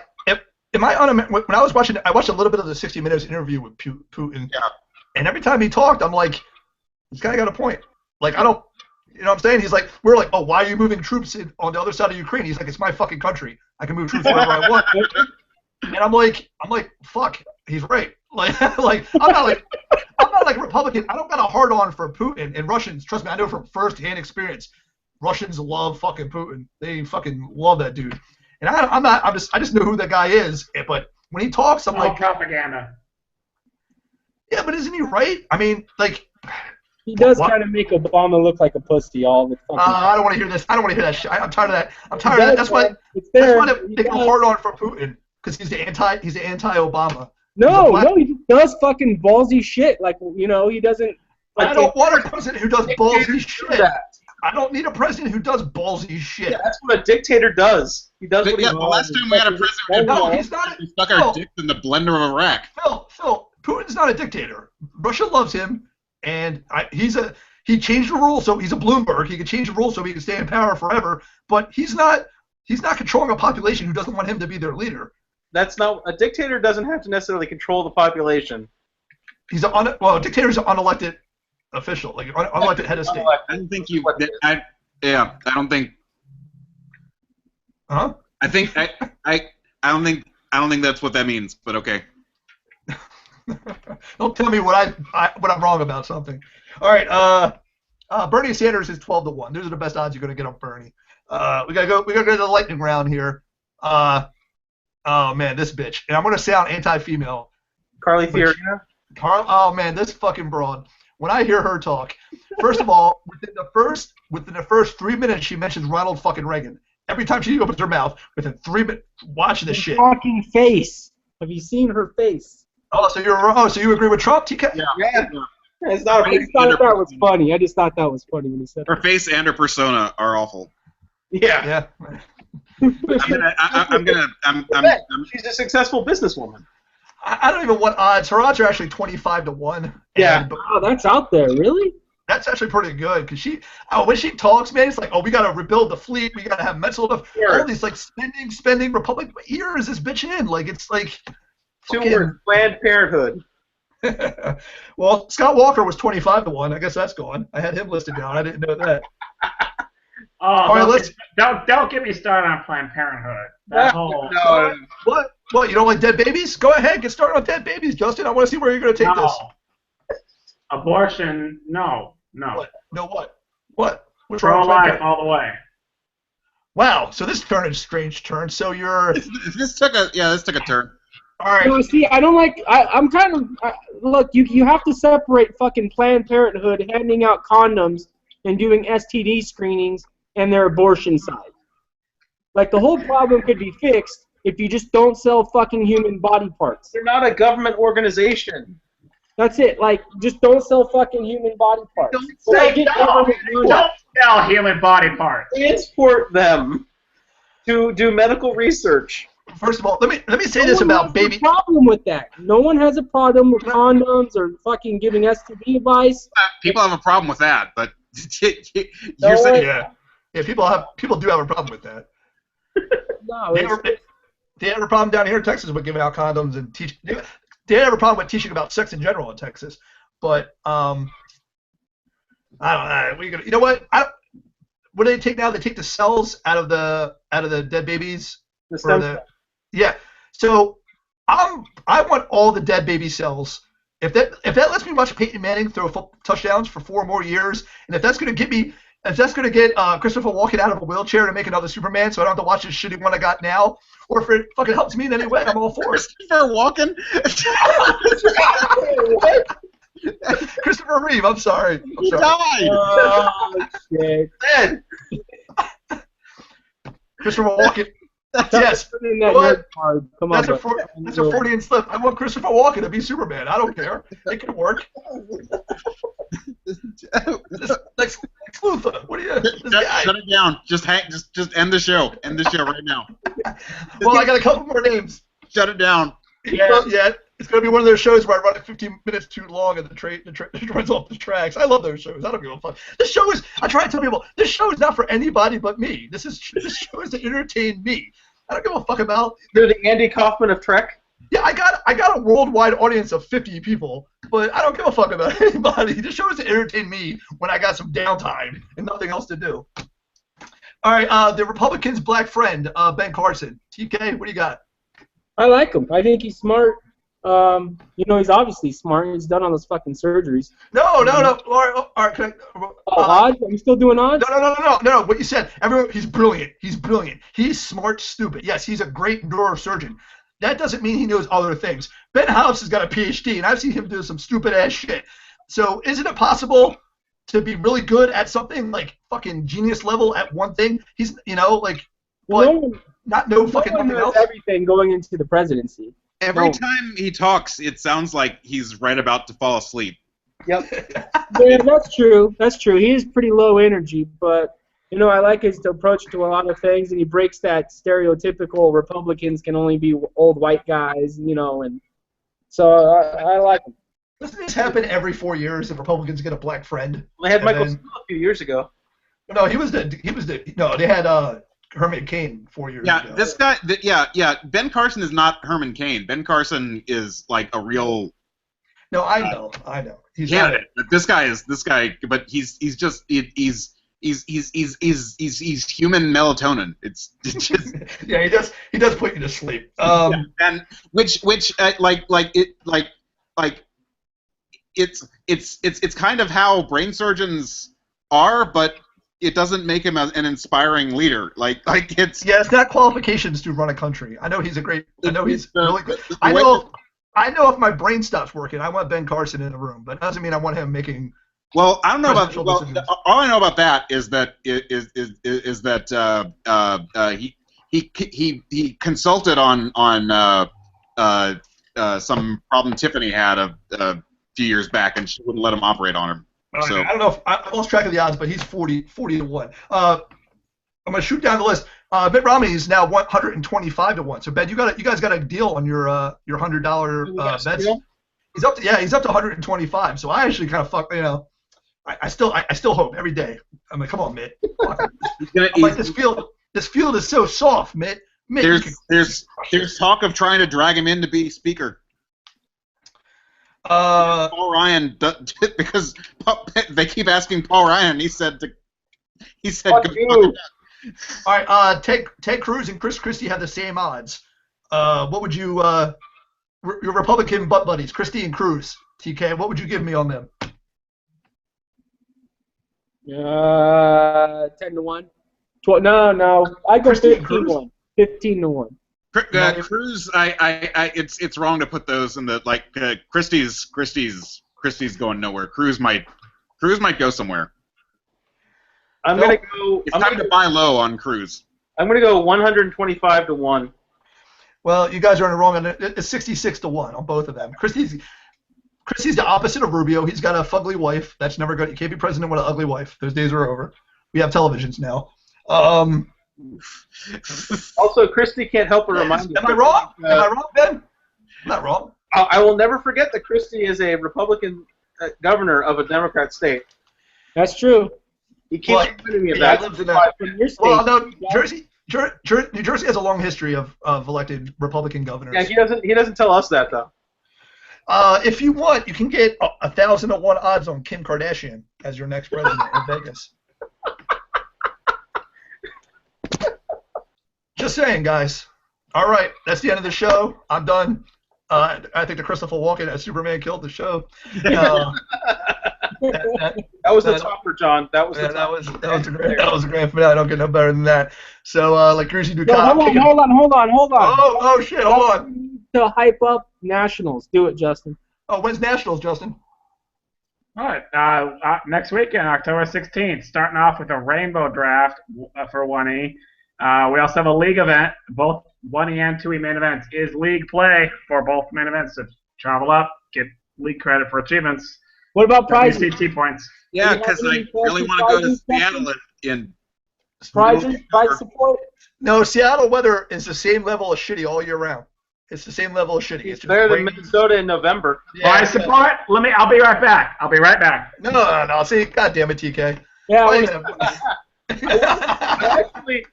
on when I was watching? I watched a little bit of the 60 Minutes interview with Putin. Yeah. And every time he talked, I'm like, this guy got a point. Like I don't. You know what I'm saying? He's like, we're like, oh, why are you moving troops on the other side of Ukraine? He's like, it's my fucking country. I can move troops wherever I want. And I'm like, fuck, he's right. Like I'm not like a Republican. I don't got a hard on for Putin and Russians. Trust me, I know from first-hand experience. Russians love fucking Putin. They fucking love that dude. And I just know who that guy is. But when he talks, I'm like propaganda. Yeah, but isn't he right? I mean, like. He does kind of make Obama look like a pussy all the fucking time. I don't want to hear this. I don't want to hear that shit. I'm tired of that. I'm tired of that. That's why they make a hard on for Putin because he's the anti-Obama. No, he does fucking ballsy shit. Like he doesn't. I don't want a president who does ballsy shit. I don't need a president who does ballsy shit. Yeah, that's what a dictator does. He does what he wants. The last time we had a president, he's not. We stuck our dicks in the blender of Iraq. Phil, Putin's not a dictator. Russia loves him. And he changed the rules, so he's a Bloomberg. He can change the rules so he can stay in power forever. But he's not controlling a population who doesn't want him to be their leader. That's not a dictator. Doesn't have to necessarily control the population. A dictator's an unelected official, like an unelected head of state. I don't think you. I don't think. Huh? I don't think that's what that means. But okay. Don't tell me what I'm wrong about something. All right, Bernie Sanders is 12-1. Those are the best odds you're gonna get on Bernie. We gotta go to the lightning round here. Oh man, this bitch, and I'm gonna sound anti-female. Carly Fiorina. Oh man, this fucking broad. When I hear her talk, first of all, within the first 3 minutes, she mentions Ronald fucking Reagan. Every time she opens her mouth, within 3 minutes, watch this shit. Fucking face. Have you seen her face? So you agree with Trump, TK? Yeah. Yeah. It's not a I big. just thought that was funny. I just thought that was funny when he said Her face and her persona are awful. Yeah. Yeah. that. She's a successful businesswoman. I don't even know what odds. Her odds are actually 25-1. Yeah. But Wow, that's out there, really? that's actually pretty good because when she talks, man, it's like, oh, we gotta rebuild the fleet. We gotta have mental stuff. Sure. All these like spending. Republic. What year is this bitch in? Like it's like. Two words: Planned Parenthood. Well, Scott Walker was 25-1. I guess that's gone. I had him listed down. I didn't know that. Oh, All right, don't get me started on Planned Parenthood. That whole No. What? You don't like dead babies? Go ahead, get started on dead babies, Justin. I want to see where you're going to take this. Abortion, no. What? No, what? What? What's wrong with Pro-life that? all the way. Wow. So this turned a strange turn. So you're This took a turn. all right. No, see, I don't like. I'm kind of look. You have to separate fucking Planned Parenthood handing out condoms and doing STD screenings and their abortion side. Like the whole problem could be fixed if you just don't sell fucking human body parts. They're not a government organization. That's it. Like just don't sell fucking human body parts. Don't But I say get no. government money. Don't sell human body parts. Transport them to do medical research. First of all, let me say this No one about has baby. a problem with that. No one has a problem with condoms or fucking giving STD advice. People have a problem with that, but No you're saying Yeah. People do have a problem with that. No, They it's, have a problem down here in Texas with giving out condoms and teach. They have a problem with teaching about sex in general in Texas. But I don't know. You know what? What do they take now? They take the cells out of the dead babies. The For stem the, yeah. So I want all the dead baby cells. If that lets me watch Peyton Manning throw touchdowns for 4 more years, and if that's gonna get Christopher Walken out of a wheelchair to make another Superman, so I don't have to watch this shitty one I got now, or if it fucking helps me in any way, I'm all for it. Christopher Walken. What? Christopher Reeve. I'm sorry. He died. oh, shit. Dead. Christopher Walken. Yes. Put in that What? nerd card. Come on, That's a Freudian slip. I want Christopher Walken to be Superman. I don't care. It can work. Lex Luthor. What are you? This guy. Shut it down. Just end the show. End the show right now. Well, I got a couple more names. Shut it down. Yeah. It's going to be one of those shows where I run it 15 minutes too long and the train runs off the tracks. I love those shows. I don't give a fuck. I try to tell people, this show is not for anybody but me. This show is to entertain me. I don't give a fuck about. You're the Andy Kaufman of Trek. Yeah, I got a worldwide audience of 50 people, but I don't give a fuck about anybody. This show is to entertain me when I got some downtime and nothing else to do. All right, the Republicans' black friend, Ben Carson. TK, what do you got? I like him. I think he's smart. He's obviously smart. He's done all those fucking surgeries. No. All right. Can I, Odds? Are you still doing odds? No. What you said. He's brilliant. He's smart, stupid. Yes, he's a great neurosurgeon. That doesn't mean he knows other things. BenHosp has got a PhD, and I've seen him do some stupid ass shit. So, isn't it possible to be really good at something like fucking genius level at one thing? He's, No fucking one nothing knows else. everything going into the presidency. Every time he talks, it sounds like he's right about to fall asleep. Yep. Yeah, that's true. That's true. He is pretty low energy, but I like his approach to a lot of things, and he breaks that stereotypical Republicans can only be old white guys, and so I like him. Doesn't this happen every 4 years? If Republicans get a black friend. They had And Michael then- Steele a few years ago. No, they had Herman Cain 4 years Yeah, ago. this guy. Ben Carson is not Herman Cain. Ben Carson is like a real No, I know. He's not. candidate. But this guy. But he's human melatonin. It's just. Yeah, he does put you to sleep. And it's kind of how brain surgeons are, but it doesn't make him an inspiring leader. It's not qualifications to run a country. I know he's really good. the I way know if my brain stops working, I want Ben Carson in the room, but it doesn't mean I want him making. Well, I don't know about. Presidential Well, decisions. all I know about that is that he consulted on some problem Tiffany had a few years back, and she wouldn't let him operate on her. So I don't know if I lost track of the odds, but he's 40 to 1. I'm gonna shoot down the list. Mitt Romney is now 125 to 1. So Ben, you guys got a deal on your $100 bets. He's up to 125. So I actually kind of I still hope every day. I'm like, come on, Mitt. I'm like, this field is so soft, Mitt. There's talk of trying to drag him in to be speaker. Paul Ryan, because they keep asking Paul Ryan, and he said Fuck you. All right, Ted Cruz and Chris Christie have the same odds. What would you your Republican butt buddies, Christie and Cruz, TK? What would you give me on them? 10 to 1. No. I go 15 to 1. 15 to 1. Cruz, it's wrong to put those in the Christie's going nowhere. Cruz might go somewhere. I'm gonna go. It's time to buy low on Cruz. I'm gonna go 125 to 1. Well, you guys are in the wrong end. It's 66 to 1 on both of them. Christie's the opposite of Rubio. He's got a fugly wife. That's never good. You can't be president with an ugly wife. Those days are over. We have televisions now. Also, Christie can't help but remind you. Am I wrong? Am I wrong, Ben? I'm not wrong. I will never forget that Christie is a Republican governor of a Democrat state. That's true. He keeps reminding me of that. Lives in well, no, New Jersey has a long history of elected Republican governors. Yeah, he doesn't tell us that though. If you want, you can get 1,000 to 1 odds on Kim Kardashian as your next president in Vegas. Just saying, guys. All right, that's the end of the show. I'm done. I think the Christopher Walken as Superman killed the show. That was the topper, John. That was a great finale. I don't get no better than that. So, like Greasy Ducat. Hold on. Oh shit! Hold on. To hype up Nationals, do it, Justin. Oh, when's Nationals, Justin? All right. Next weekend, October 16th, starting off with a rainbow draft for 1E. We also have a league event. Both 1E and 2E main events is league play for both main events. So travel up, get league credit for achievements. What about prizes? WCT points. Yeah, because I really want to go to Seattle in prizes, prize support. No, Seattle weather is the same level of shitty all year round. It's the same level of shitty. It's better than Minnesota in November. Yeah, Prize support. I'll be right back. No. See, God damn it, TK. Yeah. Actually,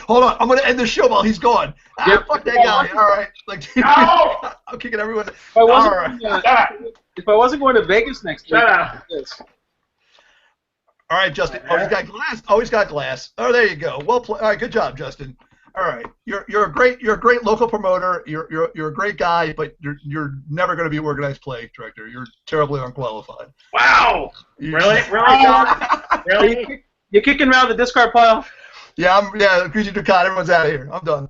hold on. I'm gonna end the show while he's gone. Fuck that guy. All right. Like, No! I'm kicking everyone. If I wasn't going to Vegas next week, Shut all right, Justin. Oh, he's got glass. He's got glass. Oh, there you go. Well played. All right, good job, Justin. All right, you're a great local promoter. You're a great guy, but you're never going to be organized play director. You're terribly unqualified. Wow. Really, John? Really? You're kicking around the discard pile? Yeah, Greasy Ducat. Everyone's out of here. I'm done.